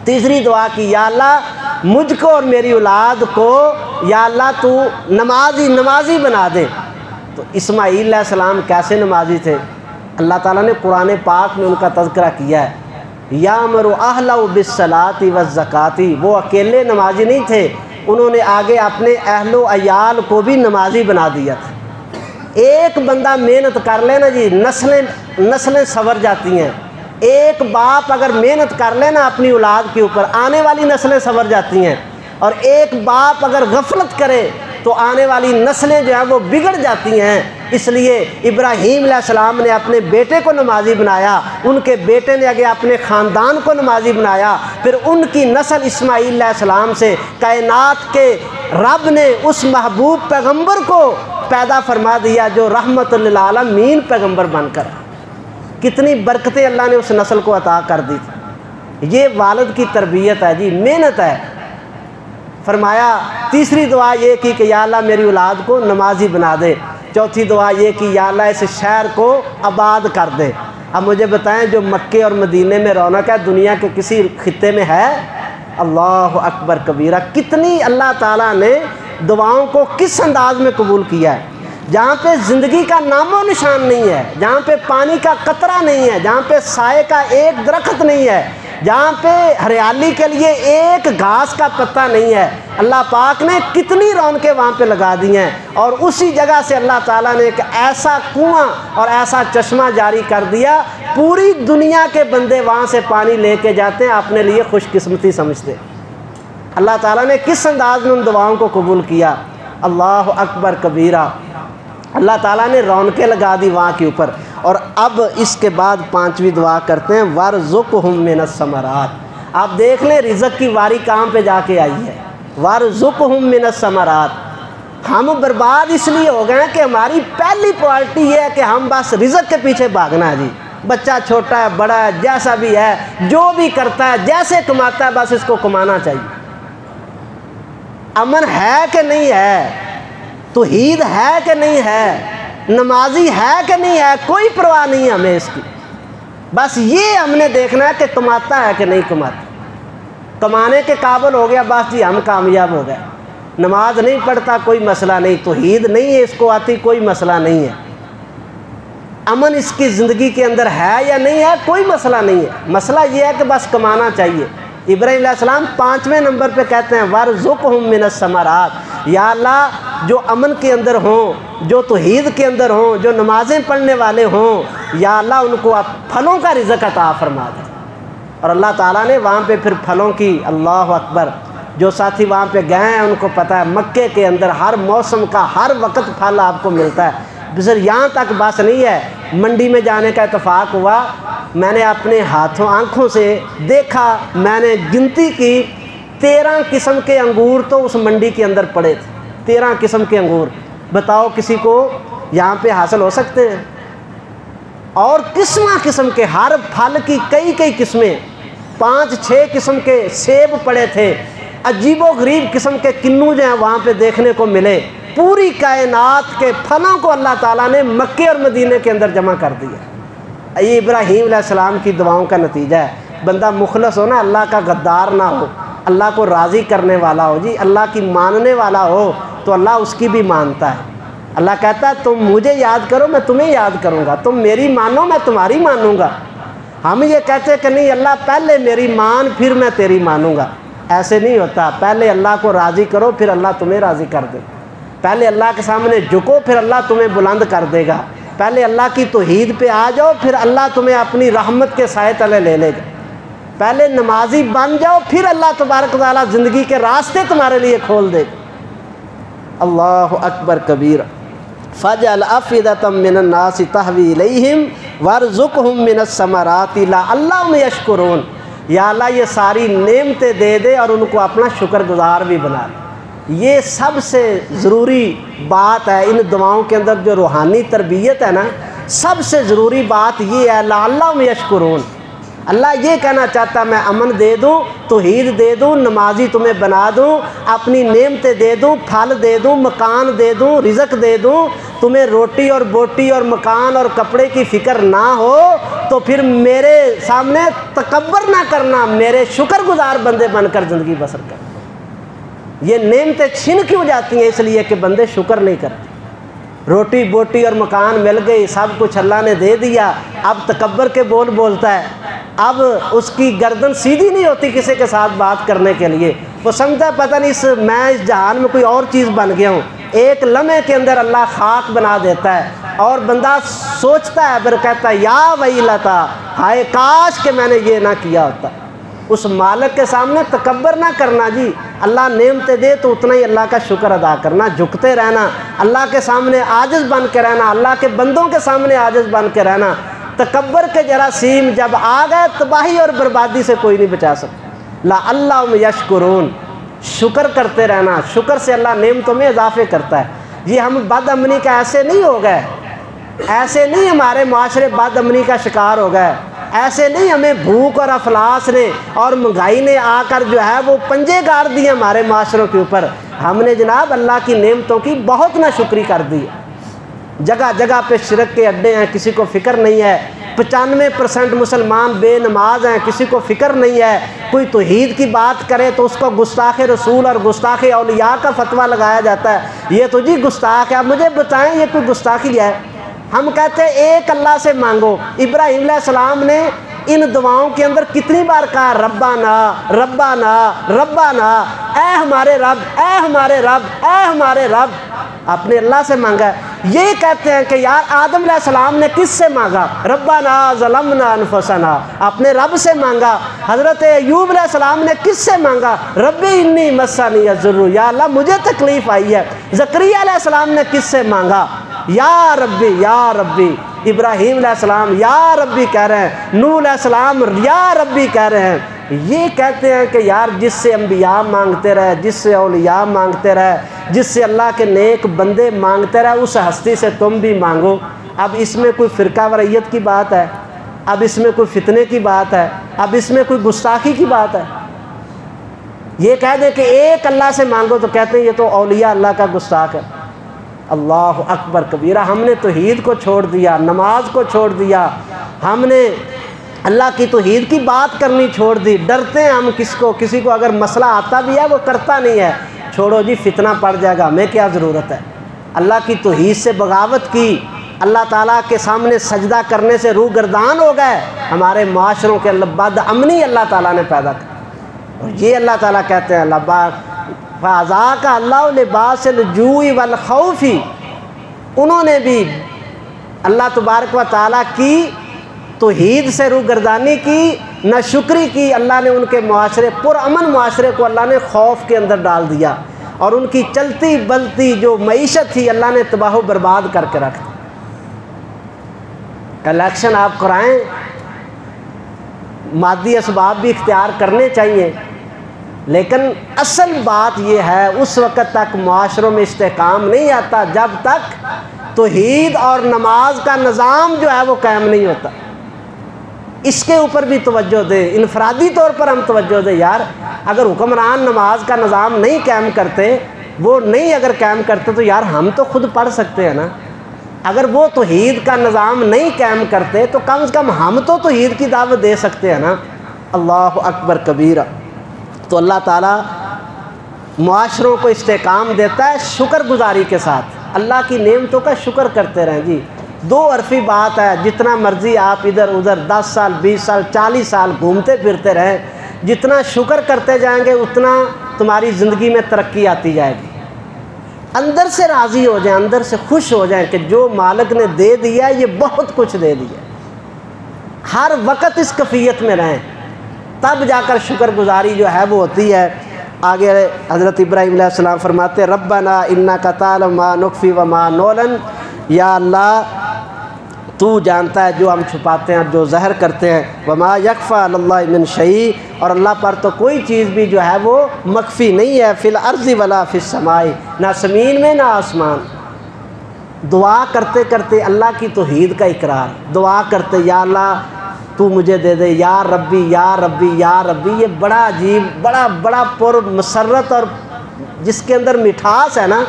تیسری دعا کی یا اللہ مجھ کو اور میری اولاد کو یا اللہ تو نمازی بنا دے۔ تو اسماعیل علیہ السلام کیسے نمازی تھے؟ اللہ تعالیٰ نے قرآن پاک میں ان کا تذکرہ کیا ہے۔ یامر اہلہ بالصلاۃ والزکاۃ، وہ اکیلے نمازی نہیں تھے، انہوں نے آگے اپنے اہل و عیال کو بھی نمازی بنا دیا تھا۔ ایک بندہ محنت کر لے نا جی، نسلیں سنور جاتی ہیں۔ ایک باپ اگر محنت کر لے نا اپنی اولاد کے اوپر، آنے والی نسلیں سنور جاتی ہیں، اور ایک باپ اگر غفلت کرے تو آنے والی نسلیں جو ہیں وہ بگڑ جاتی ہیں۔ اس لیے ابراہیم علیہ السلام نے اپنے بیٹے کو نمازی بنایا، ان کے بیٹے نے آگے اپنے خاندان کو نمازی بنایا، پھر ان کی نسل اسماعیل علیہ السلام سے کائنات کے رب نے اس محبوب پیغمبر کو پیدا فرما دیا جو رحمت للعالمین پیغمبر بن کر۔ کتنی برکتیں اللہ نے اس نسل کو عطا کر دی تھی۔ یہ والد کی تربیت ہے جی، محنت ہے۔ فرمایا تیسری دعا یہ کی کہ یا اللہ میری اولاد کو نمازی بنا دے۔ چوتھی دعا یہ کی یا اللہ اس شہر کو آباد کر دے۔ اب مجھے بتائیں جو مکے اور مدینے میں رونق ہے دنیا کے کسی خطے میں ہے؟ اللہ اکبر کبیرہ۔ کتنی اللہ تعالیٰ نے دعاؤں کو کس انداز میں قبول کیا ہے۔ جہاں پہ زندگی کا نام و نشان نہیں ہے، جہاں پہ پانی کا قطرہ نہیں ہے، جہاں پہ سائے کا ایک درخت نہیں ہے، جہاں پہ ہریالی کے لیے ایک گھاس کا پتہ نہیں ہے، اللہ پاک نے کتنی رونقیں وہاں پہ لگا دی ہیں۔ اور اسی جگہ سے اللہ تعالیٰ نے ایک ایسا کنواں اور ایسا چشمہ جاری کر دیا، پوری دنیا کے بندے وہاں سے پانی لے کے جاتے ہیں، اپنے لیے خوش قسمتی سمجھتے۔ اللہ تعالیٰ نے کس انداز میں ان دعاؤں کو قبول کیا۔ اللہ اکبر کبیرہ۔ اللہ تعالیٰ نے رونقیں لگا دی وہاں کے اوپر۔ اور اب اس کے بعد پانچویں دعا کرتے ہیں وَارْزُقْهُم مِّنَ الثَّمَرَاتِ۔ آپ دیکھ لیں رزق کی واری کہاں پہ جا کے آئی ہے، وَارْزُقْهُم مِّنَ الثَّمَرَاتِ۔ ہم برباد اس لیے ہو گئے ہیں کہ ہماری پہلی پرائرٹی یہ ہے کہ ہم بس رزق کے پیچھے بھاگنا ہے جی۔ بچہ چھوٹا ہے بڑا ہے جیسا بھی ہے، جو بھی کرتا ہے جیسے کماتا ہے بس اس کو کمانا چاہیے۔ امن ہے کہ نہیں ہے، توحید ہے کہ نہیں ہے، نمازی ہے کہ نہیں ہے، کوئی پرواہ نہیں ہے ہمیں اس کی۔ بس یہ ہم نے دیکھنا ہے کہ کماتا ہے کہ نہیں کماتا۔ کمانے کے قابل ہو گیا بس جی ہم کامیاب ہو گئے۔ نماز نہیں پڑھتا کوئی مسئلہ نہیں، توحید نہیں ہے اس کو آتی کوئی مسئلہ نہیں ہے، امن اس کی زندگی کے اندر ہے یا نہیں ہے کوئی مسئلہ نہیں ہے۔ مسئلہ یہ ہے کہ بس کمانا چاہیے۔ ابراہیم علیہ السلام 5ویں نمبر پہ کہتے ہیں وَارْزُقْهُم مِّنَ الثَّمَرَاتِ۔ یا اللہ جو امن کے اندر ہوں، جو توحید کے اندر ہوں، جو نمازیں پڑھنے والے ہوں، یا اللہ ان کو آپ پھلوں کا رزق عطا فرما دیں۔ اور اللہ تعالیٰ نے وہاں پہ پھر پھلوں کی، اللہ اکبر، جو ساتھی وہاں پہ گئے ہیں ان کو پتہ ہے مکے کے اندر ہر موسم کا ہر وقت پھل آپ کو ملتا ہے۔ بس یہاں تک بس نہیں ہے، منڈی میں جانے کا اتفاق ہوا، میں نے اپنے آنکھوں سے دیکھا، میں نے گنتی کی 13 قسم کے انگور تو اس منڈی کے اندر پڑے تھے۔ 13 قسم کے انگور، بتاؤ کسی کو یہاں پہ حاصل ہو سکتے ہیں؟ اور قسم کے ہر پھل کی کئی قسمیں، 5-6 قسم کے سیب پڑے تھے، عجیب و غریب قسم کے کنو جو ہیں وہاں پہ دیکھنے کو ملے۔ پوری کائنات کے پھلوں کو اللہ تعالیٰ نے مکے اور مدینے کے اندر جمع کر دیا۔ یہ ابراہیم علیہ السلام کی دعاؤں کا نتیجہ ہے۔ بندہ مخلص ہو نا، اللہ کا غدار نہ ہو، اللہ کو راضی کرنے والا ہو جی، اللہ کی ماننے والا ہو تو اللہ اس کی بھی مانتا ہے۔ اللہ کہتا ہے تم مجھے یاد کرو میں تمہیں یاد کروں گا، تم میری مانو میں تمہاری مانوں گا۔ ہم یہ کہتے کہ نہیں اللہ پہلے میری مان پھر میں تیری مانوں گا، ایسے نہیں ہوتا۔ پہلے اللہ کو راضی کرو پھر اللہ تمہیں راضی کر دے۔ پہلے اللہ کے سامنے جھکو پھر اللہ تمہیں بلند کر دے گا۔ پہلے اللہ کی توحید پہ آ جاؤ پھر اللہ تمہیں اپنی رحمت کے سائے تلے لے لے گا۔ پہلے نمازی بن جاؤ پھر اللہ تبارک و تعالیٰ زندگی کے راستے تمہارے لیے کھول دے گا۔ اللہ اکبر کبیرہ۔ فَاجْعَلْ أَفْئِدَةً مِّنَ النَّاسِ تَهْوِي إِلَيْهِمْ وَارْزُقْهُم مِّنَ الثَّمَرَاتِ لَعَلَّهُمْ يَشْكُرُونَ۔ یا اللہ یہ ساری نعمتیں دے دے اور ان کو اپنا شکر گزار بھی بنا دے۔ یہ سب سے ضروری بات ہے ان دعاؤں کے اندر، جو روحانی تربیت ہے نا، سب سے ضروری بات یہ ہے لعلہم یشکرون۔ اللہ یہ کہنا چاہتا ہے میں امن دے دوں، توحید دے دوں، نمازی تمہیں بنا دوں، اپنی نعمتیں دے دوں، پھل دے دوں، مکان دے دوں، رزق دے دوں، تمہیں روٹی اور بوٹی اور مکان اور کپڑے کی فکر نہ ہو تو پھر میرے سامنے تکبر نہ کرنا، میرے شکر گزار بندے بن کر زندگی بسر کر۔ یہ نعمتیں چھن کیوں جاتی ہیں؟ اس لیے کہ بندے شکر نہیں کرتے۔ روٹی بوٹی اور مکان مل گئی، سب کچھ اللہ نے دے دیا، اب تکبر کے بول بولتا ہے، اب اس کی گردن سیدھی نہیں ہوتی کسی کے ساتھ بات کرنے کے لیے۔ وہ سمجھتا ہے پتہ نہیں میں اس جہان میں کوئی اور چیز بن گیا ہوں۔ ایک لمحے کے اندر اللہ خاک بنا دیتا ہے اور بندہ سوچتا ہے، پھر کہتا ہے یا ویلتا، ہائے کاش کہ میں نے یہ نہ کیا ہوتا۔ اس مالک کے سامنے تکبر نہ کرنا جی، اللہ نعمتیں دے تو اتنا ہی اللہ کا شکر ادا کرنا، جھکتے رہنا، اللہ کے سامنے عاجز بن کے رہنا، اللہ کے بندوں کے سامنے عاجز بن کے رہنا۔ تکبر کے جراثیم جب آ گئے تباہی اور بربادی سے کوئی نہیں بچا سکتا۔ لعلہم یشکرون، شکر کرتے رہنا، شکر سے اللہ نعمتوں میں اضافے کرتا ہے۔ جی ہم بد امنی کا ایسے نہیں ہو گئے، ایسے نہیں ہمارے معاشرے بد امنی کا شکار ہو گئے، ایسے نہیں ہمیں بھوک اور افلاس نے اور مہنگائی نے آ کر جو ہے وہ پنجے گاڑ دیے ہمارے معاشروں کے اوپر۔ ہم نے جناب اللہ کی نعمتوں کی بہت ناشکری کر دی ہے۔ جگہ جگہ پہ شرک کے اڈے ہیں، کسی کو فکر نہیں ہے۔ 95% مسلمان بے نماز ہیں، کسی کو فکر نہیں ہے۔ کوئی توحید کی بات کرے تو اس کو گستاخ رسول اور گستاخ اولیاء کا فتویٰ لگایا جاتا ہے، یہ تو جی گستاخ ہے۔ اب مجھے بتائیں یہ کوئی گستاخی ہے؟ ہم کہتے ہیں ایک اللہ سے مانگو۔ ابراہیم علیہ السلام نے ان دعاؤں کے اندر کتنی بار کہا ربنا ربنا ربنا، اے ہمارے رب، اے ہمارے رب، اے ہمارے رب، اپنے اللہ سے مانگا ہے۔ یہ کہتے ہیں کہ یار آدم علیہ السلام نے کس سے مانگا؟ ربنا ظلمنا انفسنا، اپنے رب سے مانگا۔ حضرت ایوب علیہ السلام نے کس سے مانگا؟ رب انی مسنی الضر، یا اللہ مجھے تکلیف آئی ہے۔ زکریا علیہ السلام نے کس سے مانگا؟ یا ربی یا ربی۔ ابراہیم علیہ السلام یا ربی کہہ رہے ہیں، نوح علیہ السلام یا ربی کہہ رہے ہیں۔ یہ کہتے ہیں کہ یار جس سے انبیاء مانگتے رہے، جس سے اولیاء مانگتے رہے، جس سے اللہ کے نیک بندے مانگتے رہے، اس ہستی سے تم بھی مانگو۔ اب اس میں کوئی فرقہ وریت کی بات ہے؟ اب اس میں کوئی فتنے کی بات ہے؟ اب اس میں کوئی گستاخی کی بات ہے؟ یہ کہہ دیں کہ ایک اللہ سے مانگو تو کہتے ہیں یہ تو اولیاء اللہ کا گستاخ ہے۔ اللہ اکبر کبیرہ، ہم نے توحید کو چھوڑ دیا، نماز کو چھوڑ دیا، ہم نے اللہ کی توحید کی بات کرنی چھوڑ دی۔ ڈرتے ہیں ہم کسی کو اگر مسئلہ آتا بھی ہے وہ کرتا نہیں ہے، چھوڑو جی فتنہ پڑ جائے گا، ہمیں کیا ضرورت ہے۔ اللہ کی توحید سے بغاوت کی، اللہ تعالیٰ کے سامنے سجدہ کرنے سے روح گردان ہو گئے، ہمارے معاشروں کے اندر بد امنی اللہ تعالیٰ نے پیدا کی۔ اور یہ اللہ تعالیٰ کہتے ہیں فَأَذَاقَ اللَّهُ لِبَاسَ الْجُوعِ وَالْخَوْفِ، انہوں نے بھی اللہ تبارک و تعالیٰ کی توحید سے روگردانی کی، ناشکری کی، اللہ نے ان کے معاشرے پرامن معاشرے کو اللہ نے خوف کے اندر ڈال دیا، اور ان کی چلتی بلتی جو معیشت تھی اللہ نے تباہ و برباد کر کے رکھ دی۔ الیکشن آپ کرائیں، مادی اسباب بھی اختیار کرنے چاہیے، لیکن اصل بات یہ ہے اس وقت تک معاشروں میں استحکام نہیں آتا جب تک توحید اور نماز کا نظام جو ہے وہ قائم نہیں ہوتا۔ اس کے اوپر بھی توجہ دیں، انفرادی طور پر ہم توجہ دیں۔ یار اگر حکمران نماز کا نظام نہیں قائم کرتے، وہ نہیں اگر قائم کرتے تو یار ہم تو خود پڑھ سکتے ہیں نا۔ اگر وہ توحید کا نظام نہیں قائم کرتے تو کم از کم ہم تو توحید کی دعوت دے سکتے ہیں نا۔ اللہ اکبر کبیرہ۔ تو اللہ تعالیٰ معاشروں کو استحکام دیتا ہے شکر گزاری کے ساتھ، اللہ کی نعمتوں کا شکر کرتے رہیں جی۔ دو عرفی بات ہے، جتنا مرضی آپ ادھر ادھر 10 سال 20 سال 40 سال گھومتے پھرتے رہیں، جتنا شکر کرتے جائیں گے اتنا تمہاری زندگی میں ترقی آتی جائے گی۔ اندر سے راضی ہو جائیں، اندر سے خوش ہو جائیں کہ جو مالک نے دے دیا یہ بہت کچھ دے دیا، ہر وقت اس کیفیت میں رہیں، تب جا کر شکر گزاری جو ہے وہ ہوتی ہے۔ آگے حضرت ابراہیم علیہ السلام فرماتے ربنا انک تعلم ما نخفی وما نعلن، یا اللہ تو جانتا ہے جو ہم چھپاتے ہیں جو ظاہر کرتے ہیں۔ وما یخفی علی اللہ من شیء، اور اللہ پر تو کوئی چیز بھی جو ہے وہ مخفی نہیں ہے، فی الارض ولا فی السماء، نہ زمین میں نہ آسمان۔ دعا کرتے کرتے اللہ کی توحید کا اقرار، دعا کرتے یا اللہ تو مجھے دے دے، یا ربی یا ربی یا ربی، یہ بڑا عجیب، بڑا پر مسرت اور جس کے اندر مٹھاس ہے نا،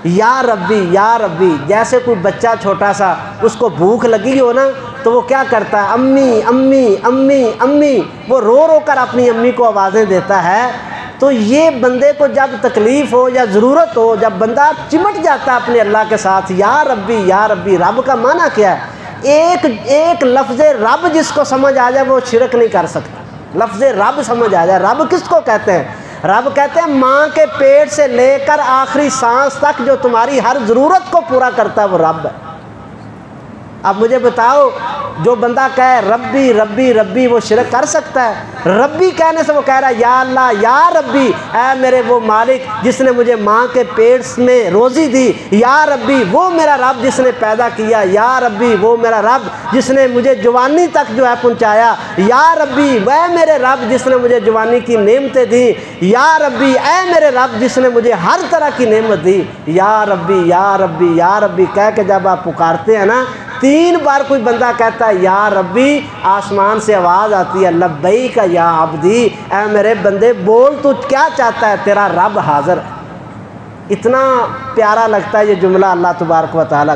یا ربی۔ جیسے کوئی بچہ چھوٹا سا اس کو بھوک لگی ہو نا تو وہ کیا کرتا ہے، امی امی امی امی، وہ رو رو کر اپنی امی کو آوازیں دیتا ہے۔ تو یہ بندے کو جب تکلیف ہو یا ضرورت ہو، جب بندہ چمٹ جاتا ہے اپنے اللہ کے ساتھ، یا ربی، رب کا معنی کیا ہے؟ ایک لفظ رب جس کو سمجھ آ جائے وہ شرک نہیں کر سکتا۔ لفظ رب سمجھ آ جائے، رب کس کو کہتے ہیں؟ رب کہتے ہیں ماں کے پیٹ سے لے کر آخری سانس تک جو تمہاری ہر ضرورت کو پورا کرتا ہے وہ رب ہے۔ اب مجھے بتاؤ، جو بندہ کہے ربی ربی ربی وہ شرک کر سکتا ہے؟ ربی کہنے سے وہ کہہ رہا ہے یا اللہ یا ربی، اے میرے وہ مالک جس نے مجھے ماں کے پیٹ میں روزی دی، یا ربی وہ میرا رب جس نے پیدا کیا، یا ربی وہ میرا رب جس نے مجھے جوانی تک جو ہے پہنچایا، یا ربی اے میرے رب جس نے مجھے جوانی کی نعمتیں دی، یا ربی اے میرے رب جس نے مجھے ہر طرح کی نعمت دی، یا ربی یا ربی یا ربی کہہ کے جب آپ پکارتے ہیں نا، 3 بار کوئی بندہ کہتا ہے یا ربی، آسمان سے آواز آتی ہے لبیک یا عبدی، اے میرے بندے بول تو کیا چاہتا ہے، تیرا رب حاضر ہے۔ اتنا پیارا لگتا ہے یہ جملہ اللہ تبارک و تعالیٰ،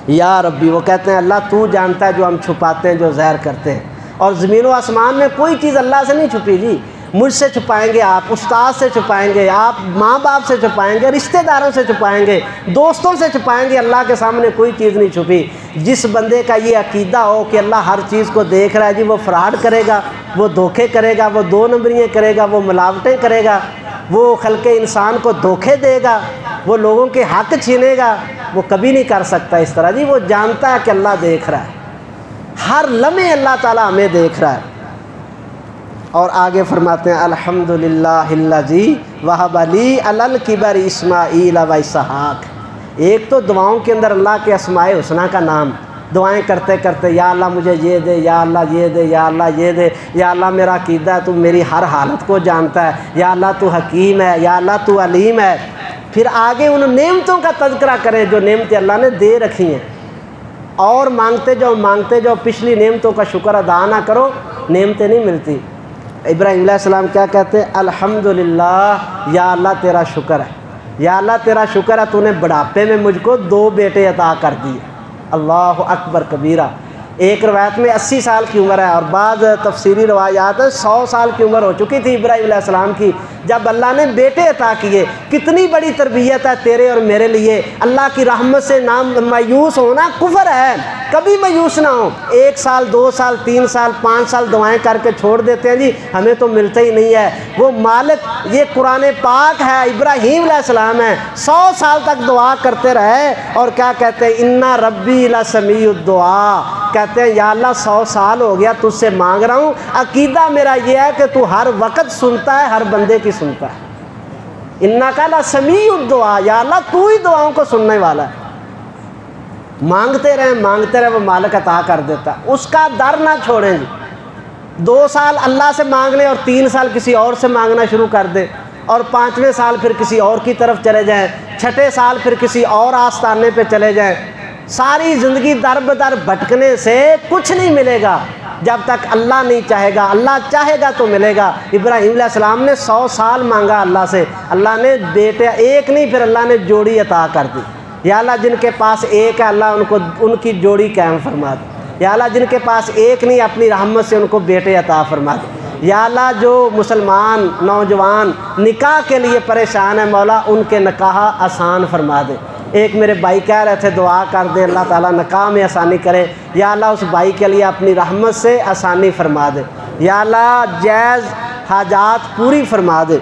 یا ربی۔ وہ کہتے ہیں اللہ تو جانتا ہے جو ہم چھپاتے ہیں جو ظاہر کرتے ہیں، اور زمین و آسمان میں کوئی چیز اللہ سے نہیں چھپی جی۔ مجھ سے چھپائیں گے آپ، استاد سے چھپائیں گے آپ، ماں باپ سے چھپائیں گے، رشتہ داروں سے چھپائیں گے، دوستوں سے چھپائیں گے، اللہ کے سامنے کوئی چیز نہیں چھپی۔ جس بندے کا یہ عقیدہ ہو کہ اللہ ہر چیز کو دیکھ رہا ہے جی، وہ فراڈ کرے گا، وہ دھوکے کرے گا، وہ 2 نمبریاں کرے گا، وہ ملاوٹیں کرے گا، وہ خلق انسان کو دھوکے دے گا، وہ لوگوں کے حق چھینے گا، وہ کبھی نہیں کر سکتا اس طرح جی۔ وہ جانتا ہے کہ اللہ دیکھ رہا ہے، ہر لمحے اللہ تعالیٰ ہمیں دیکھ رہا ہے۔ اور آگے فرماتے ہیں الحمدللہ الذی وہب لی علی الکبر اسماعیل و اسحاق۔ ایک تو دعاؤں کے اندر اللہ کے اسماء حسنی کا نام، دعائیں کرتے کرتے یا اللہ مجھے یہ دے، یا اللہ یہ دے، یا اللہ یہ دے، یا اللہ میرا عقیدہ ہے تو میری ہر حالت کو جانتا ہے، یا اللہ تو حکیم ہے، یا اللہ تو علیم ہے۔ پھر آگے ان نعمتوں کا تذکرہ کریں جو نعمتیں اللہ نے دے رکھی ہیں، اور مانگتے جاؤ، پچھلی نعمتوں کا شکر ادا نہ کرو نعمتیں نہیں ملتی۔ ابراہیم علیہ السلام کیا کہتے ہیں؟ الحمدللہ، یا اللہ تیرا شکر ہے، یا اللہ تیرا شکر ہے تو نے بڑھاپے میں مجھ کو 2 بیٹے عطا کر دیے۔ اللہ اکبر کبیرہ۔ ایک روایت میں 80 سال کی عمر ہے، اور بعض تفسیری روایات 100 سال کی عمر ہو چکی تھی ابراہیم علیہ السلام کی جب اللہ نے بیٹے عطا کیے۔ کتنی بڑی تربیت ہے تیرے اور میرے لیے۔ اللہ کی رحمت سے نہ مایوس ہونا کفر ہے، کبھی مایوس نہ ہو۔ 1 سال 2 سال 3 سال 5 سال دعائیں کر کے چھوڑ دیتے ہیں جی ہمیں تو ملتا ہی نہیں ہے۔ وہ مالک، یہ قرآن پاک ہے، ابراہیم علیہ السلام ہے، 100 سال تک دعا کرتے رہے، اور کیا کہتے ہیں؟ انا ربی لسمیع الدعا، کہتے ہیں یا اللہ 100 سال ہو گیا تجھ سے مانگ رہا ہوں، عقیدہ میرا یہ ہے کہ تو ہر وقت سنتا ہے، ہر بندے کی سنتا ہے۔ انکا لسمیع الدعا، یا اللہ تو ہی دعاؤں کو سننے والا ہے۔ مانگتے رہیں وہ مالک عطا کر دیتا ہے۔ اس کا در نہ چھوڑیں جی۔ 2 سال اللہ سے مانگ لیں اور 3 سال کسی اور سے مانگنا شروع کر دیں، اور 5ویں سال پھر کسی اور کی طرف چلے جائیں، 6ٹھے سال پھر کسی اور آستانے پہ چلے جائیں۔ ساری زندگی در بدر بھٹکنے سے کچھ نہیں ملے گا جب تک اللہ نہیں چاہے گا۔ اللہ چاہے گا تو ملے گا۔ ابراہیم علیہ السلام نے 100 سال مانگا اللہ سے، اللہ نے بیٹے ایک نہیں، پھر اللہ نے جوڑی عطا کر دی۔ یا اللہ جن کے پاس ایک ہے اللہ ان کی جوڑی قائم فرما دے۔ یا اللہ جن کے پاس ایک نہیں، اپنی رحمت سے ان کو بیٹے عطا فرما دے۔ یا اللہ جو مسلمان نوجوان نکاح کے لیے پریشان ہیں مولا ان کے نکاح آسان فرما دے۔ ایک میرے بھائی کہہ رہے تھے دعا کر دے اللہ تعالیٰ نکاح میں آسانی کرے، یا اللہ اس بھائی کے لیے اپنی رحمت سے آسانی فرما دے۔ یا اللہ جائز حاجات پوری فرما دے۔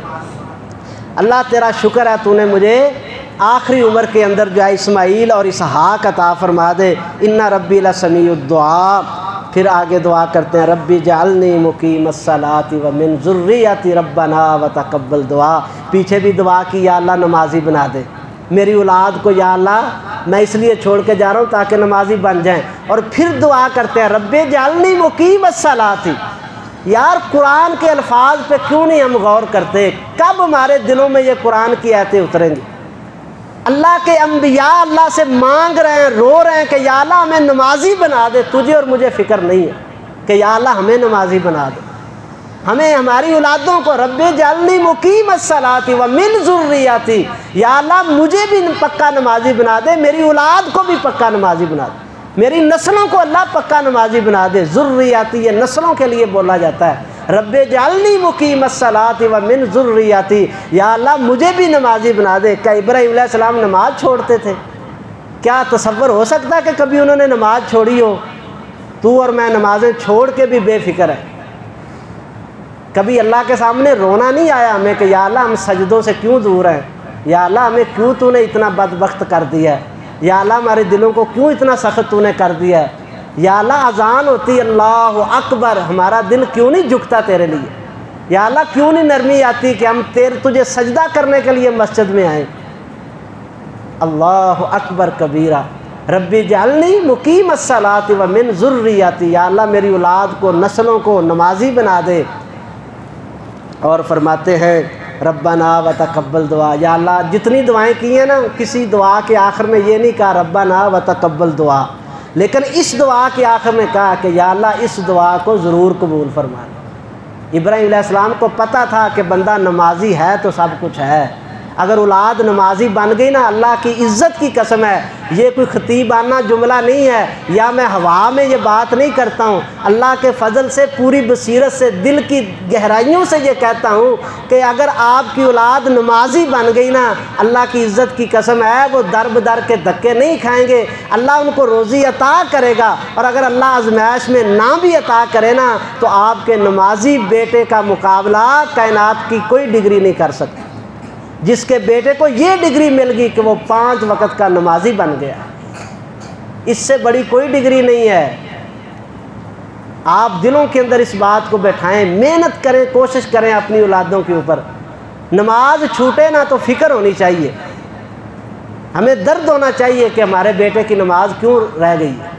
اللہ تیرا شکر ہے تو نے مجھے آخری عمر کے اندر جو ہے اسماعیل اور اسحاق عطا فرما دے۔ انا ربی لسمیع الدعا۔ پھر آگے دعا کرتے ہیں ربی جعلنی مقیم الصلاۃ ومن ذریتی ربنا وتقبل دعا۔ پیچھے بھی دعا کی یا اللہ نمازی بنا دے، میری اولاد کو یا اللہ میں اس لیے چھوڑ کے جا رہا ہوں تاکہ نمازی بن جائیں۔ اور پھر دعا کرتے ہیں رب اجعلنی مقیم الصلاۃ۔ یار قرآن کے الفاظ پہ کیوں نہیں ہم غور کرتے؟ کب ہمارے دلوں میں یہ قرآن کی آیتیں اتریں گی؟ اللہ کے انبیاء اللہ سے مانگ رہے ہیں، رو رہے ہیں کہ یا اللہ ہمیں نمازی بنا دے۔ تجھے اور مجھے فکر نہیں ہے کہ یا اللہ ہمیں نمازی بنا دے، ہمیں ہماری اولادوں کو رب اجعلنی مقیم الصلاۃ ومن ذریتی، یا اللہ مجھے بھی پکا نمازی بنا دے، میری اولاد کو بھی پکا نمازی بنا دے، میری نسلوں کو اللہ پکا نمازی بنا دے۔ ذریتی یہ نسلوں کے لیے بولا جاتا ہے، رب اجعلنی مقیم الصلاۃ ومن ذریتی، یا اللہ مجھے بھی نمازی بنا دے۔ کیا ابراہیم علیہ السلام نماز چھوڑتے تھے؟ کیا تصور ہو سکتا ہے کہ کبھی انہوں نے نماز چھوڑی ہو؟ تو اور میں نمازیں چھوڑ کے بھی بے فکر ہیں۔ کبھی اللہ کے سامنے رونا نہیں آیا ہمیں کہ یا اللہ ہم سجدوں سے کیوں دور ہیں، یا اللہ ہمیں کیوں تو نے اتنا بدبخت کر دیا ہے، یا اللہ ہمارے دلوں کو کیوں اتنا سخت تو نے کر دیا ہے، یا اللہ اذان ہوتی اللہ اکبر ہمارا دل کیوں نہیں جھکتا تیرے لیے، یا اللہ کیوں نہیں نرمی آتی کہ ہم تجھے سجدہ کرنے کے لیے مسجد میں آئیں۔ اللہ اکبر کبیرہ، رب اجعلنی مقیم الصلاۃ ومن ذریتی، یا اللہ میری اولاد کو نسلوں کو نمازی بنا دے۔ اور فرماتے ہیں ربنا وتقبل دعا، یا اللہ جتنی دعائیں کی ہیں نا، کسی دعا کے آخر میں یہ نہیں کہا ربنا وتقبل دعا، لیکن اس دعا کے آخر میں کہا کہ یا اللہ اس دعا کو ضرور قبول فرما۔ ابراہیم علیہ السلام کو پتہ تھا کہ بندہ نمازی ہے تو سب کچھ ہے، اگر اولاد نمازی بن گئی نا، اللہ کی عزت کی قسم ہے، یہ کوئی خطیبانہ جملہ نہیں ہے یا میں ہوا میں یہ بات نہیں کرتا ہوں، اللہ کے فضل سے پوری بصیرت سے دل کی گہرائیوں سے یہ کہتا ہوں کہ اگر آپ کی اولاد نمازی بن گئی نا، اللہ کی عزت کی قسم ہے وہ در بدر کے دھکے نہیں کھائیں گے، اللہ ان کو روزی عطا کرے گا۔ اور اگر اللہ آزمائش میں نہ بھی عطا کرے نا، تو آپ کے نمازی بیٹے کا مقابلہ کائنات کی کوئی ڈگری نہیں کر سکتی۔ جس کے بیٹے کو یہ ڈگری مل گئی کہ وہ 5 وقت کا نمازی بن گیا، اس سے بڑی کوئی ڈگری نہیں ہے۔ آپ دلوں کے اندر اس بات کو بٹھائیں، محنت کریں، کوشش کریں اپنی اولادوں کے اوپر۔ نماز چھوٹے نا تو فکر ہونی چاہیے، ہمیں درد ہونا چاہیے کہ ہمارے بیٹے کی نماز کیوں رہ گئی ہے۔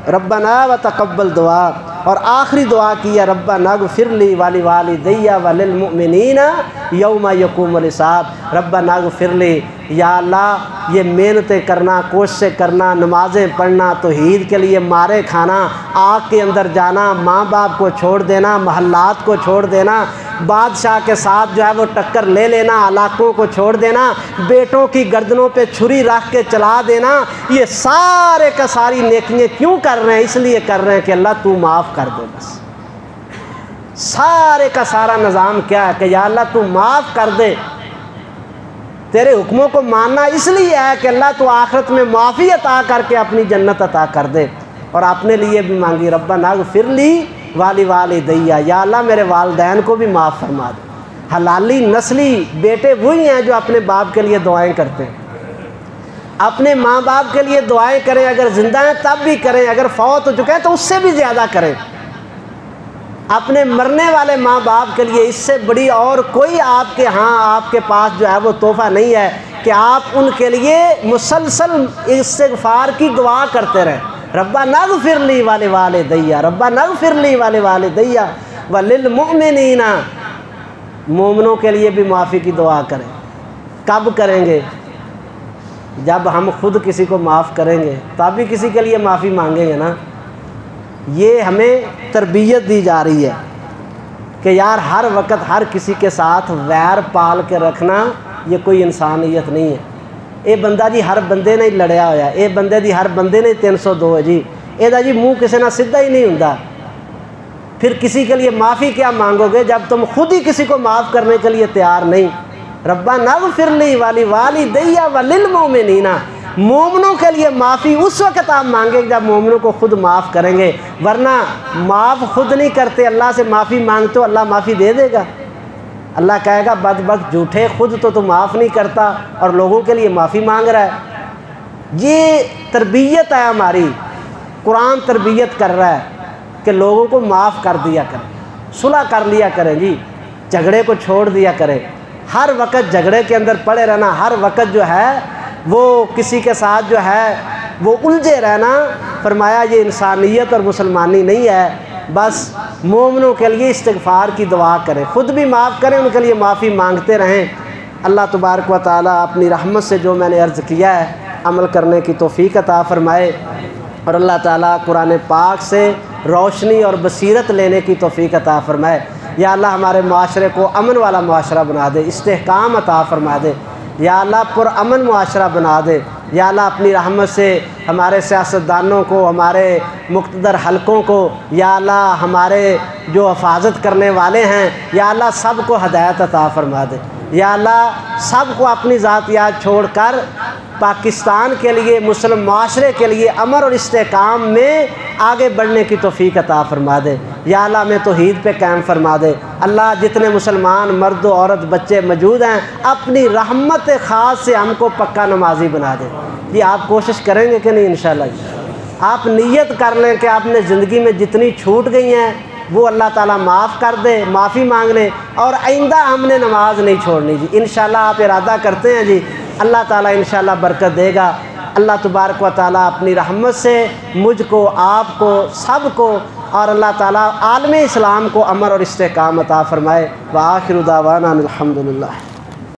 ربنا وتقبل دعا، اور آخری دعا کی ہے ربنا اغفر لی ولوالدی وللمؤمنین یوم یقوم الحساب۔ ربنا اغفر لی، یا اللہ یہ محنتیں کرنا، کوششیں کرنا، نمازیں پڑھنا، توحید کے لیے مارے کھانا، آگ کے اندر جانا، ماں باپ کو چھوڑ دینا، محلات کو چھوڑ دینا، بادشاہ کے ساتھ جو ہے وہ ٹکر لے لینا، علاقوں کو چھوڑ دینا، بیٹوں کی گردنوں پہ چھری رکھ کے چلا دینا، یہ سارے کا ساری نیکیاں کیوں کر رہے ہیں؟ اس لیے کر رہے ہیں کہ اللہ تو معاف کر دے۔ بس سارے کا سارا نظام کیا ہے کہ یا اللہ تو معاف کر دے۔ تیرے حکموں کو ماننا اس لیے ہے کہ اللہ تو آخرت میں معافی عطا کر کے اپنی جنت عطا کر دے۔ اور اپنے لیے بھی مانگی ربنا اغفر لی ولوالدی، یا اللہ میرے والدین کو بھی معاف فرما دے۔ حلالی نسلی بیٹے وہی ہیں جو اپنے باپ کے لیے دعائیں کرتے ہیں، اپنے ماں باپ کے لیے دعائیں کریں، اگر زندہ ہیں تب بھی کریں، اگر فوت ہو چکے ہیں تو اس سے بھی زیادہ کریں۔ اپنے مرنے والے ماں باپ کے لیے اس سے بڑی اور کوئی آپ کے ہاں آپ کے پاس جو ہے وہ تحفہ نہیں ہے کہ آپ ان کے لیے مسلسل استغفار کی دعا کرتے رہیں۔ ربنا اغفر لی ولوالدی، ربنا اغفر لی ولوالدی وللمؤمنین، مومنوں کے لیے بھی معافی کی دعا کریں۔ کب کریں گے؟ جب ہم خود کسی کو معاف کریں گے تب بھی کسی کے لیے معافی مانگیں گے نا۔ یہ ہمیں تربیت دی جا رہی ہے کہ یار ہر وقت ہر کسی کے ساتھ ویر پال کے رکھنا یہ کوئی انسانیت نہیں ہے۔ اے بندہ جی ہر بندے نے لڑیا ہوا، اے بندے دی ہر بندے نے 302 ہے جی، اے دا جی منہ کسی نہ سیدھا ہی نہیں ہوندا۔ پھر کسی کے لیے معافی کیا مانگو گے جب تم خود ہی کسی کو معاف کرنے کے لیے تیار نہیں؟ ربنا اغفر لی ولوالدی وللمؤمنین، مومنوں کے لیے معافی اس وقت آپ مانگیں جب مومنوں کو خود معاف کریں گے، ورنہ معاف خود نہیں کرتے، اللہ سے معافی مانگتے ہو، اللہ معافی دے دے گا؟ اللہ کہے گا بدبخت جھوٹے، خود تو معاف نہیں کرتا اور لوگوں کے لیے معافی مانگ رہا ہے۔ یہ تربیت ہے ہماری، قرآن تربیت کر رہا ہے کہ لوگوں کو معاف کر دیا کریں، صلح کر لیا کریں جی، جھگڑے کو چھوڑ دیا کریں۔ ہر وقت جھگڑے کے اندر پڑے رہنا، ہر وقت جو ہے وہ کسی کے ساتھ جو ہے وہ الجھے رہنا، فرمایا یہ انسانیت اور مسلمانی نہیں ہے۔ بس مومنوں کے لیے استغفار کی دعا کریں، خود بھی معاف کریں، ان کے لیے معافی مانگتے رہیں۔ اللہ تبارک و تعالیٰ اپنی رحمت سے جو میں نے عرض کیا ہے عمل کرنے کی توفیق عطا فرمائے، اور اللہ تعالیٰ قرآن پاک سے روشنی اور بصیرت لینے کی توفیق عطا فرمائے۔ یا اللہ ہمارے معاشرے کو امن والا معاشرہ بنا دے، استحکام عطا فرما دے۔ یا اللہ پرامن معاشرہ بنا دے۔ یا اللہ اپنی رحمت سے ہمارے سیاستدانوں کو، ہمارے مقتدر حلقوں کو، یا اللہ ہمارے جو حفاظت کرنے والے ہیں، یا اللہ سب کو ہدایت عطا فرما دے۔ یا اللہ سب کو اپنی ذاتیات چھوڑ کر پاکستان کے لیے، مسلم معاشرے کے لیے امن اور استحکام میں آگے بڑھنے کی توفیق عطا فرما دے۔ یا اللہ ہمیں توحید پہ قائم فرما دے۔ اللہ جتنے مسلمان مرد و عورت بچے موجود ہیں، اپنی رحمت خاص سے ہم کو پکا نمازی بنا دے۔ یہ آپ کوشش کریں گے کہ نہیں انشاءاللہ؟ آپ نیت کر لیں کہ آپ نے زندگی میں جتنی چھوٹ گئی ہیں وہ اللہ تعالیٰ معاف کر دے، معافی مانگ لیں، اور آئندہ ہم نے نماز نہیں چھوڑنی جی۔ انشاءاللہ آپ ارادہ کرتے ہیں جی، اللہ تعالیٰ انشاءاللہ برکت دے گا۔ اللہ تبارک و تعالیٰ اپنی رحمت سے مجھ کو، آپ کو، سب کو، اور اللہ تعالیٰ عالم اسلام کو امن اور استحکام عطا فرمائے۔ وآخر دعوانا الحمدللہ۔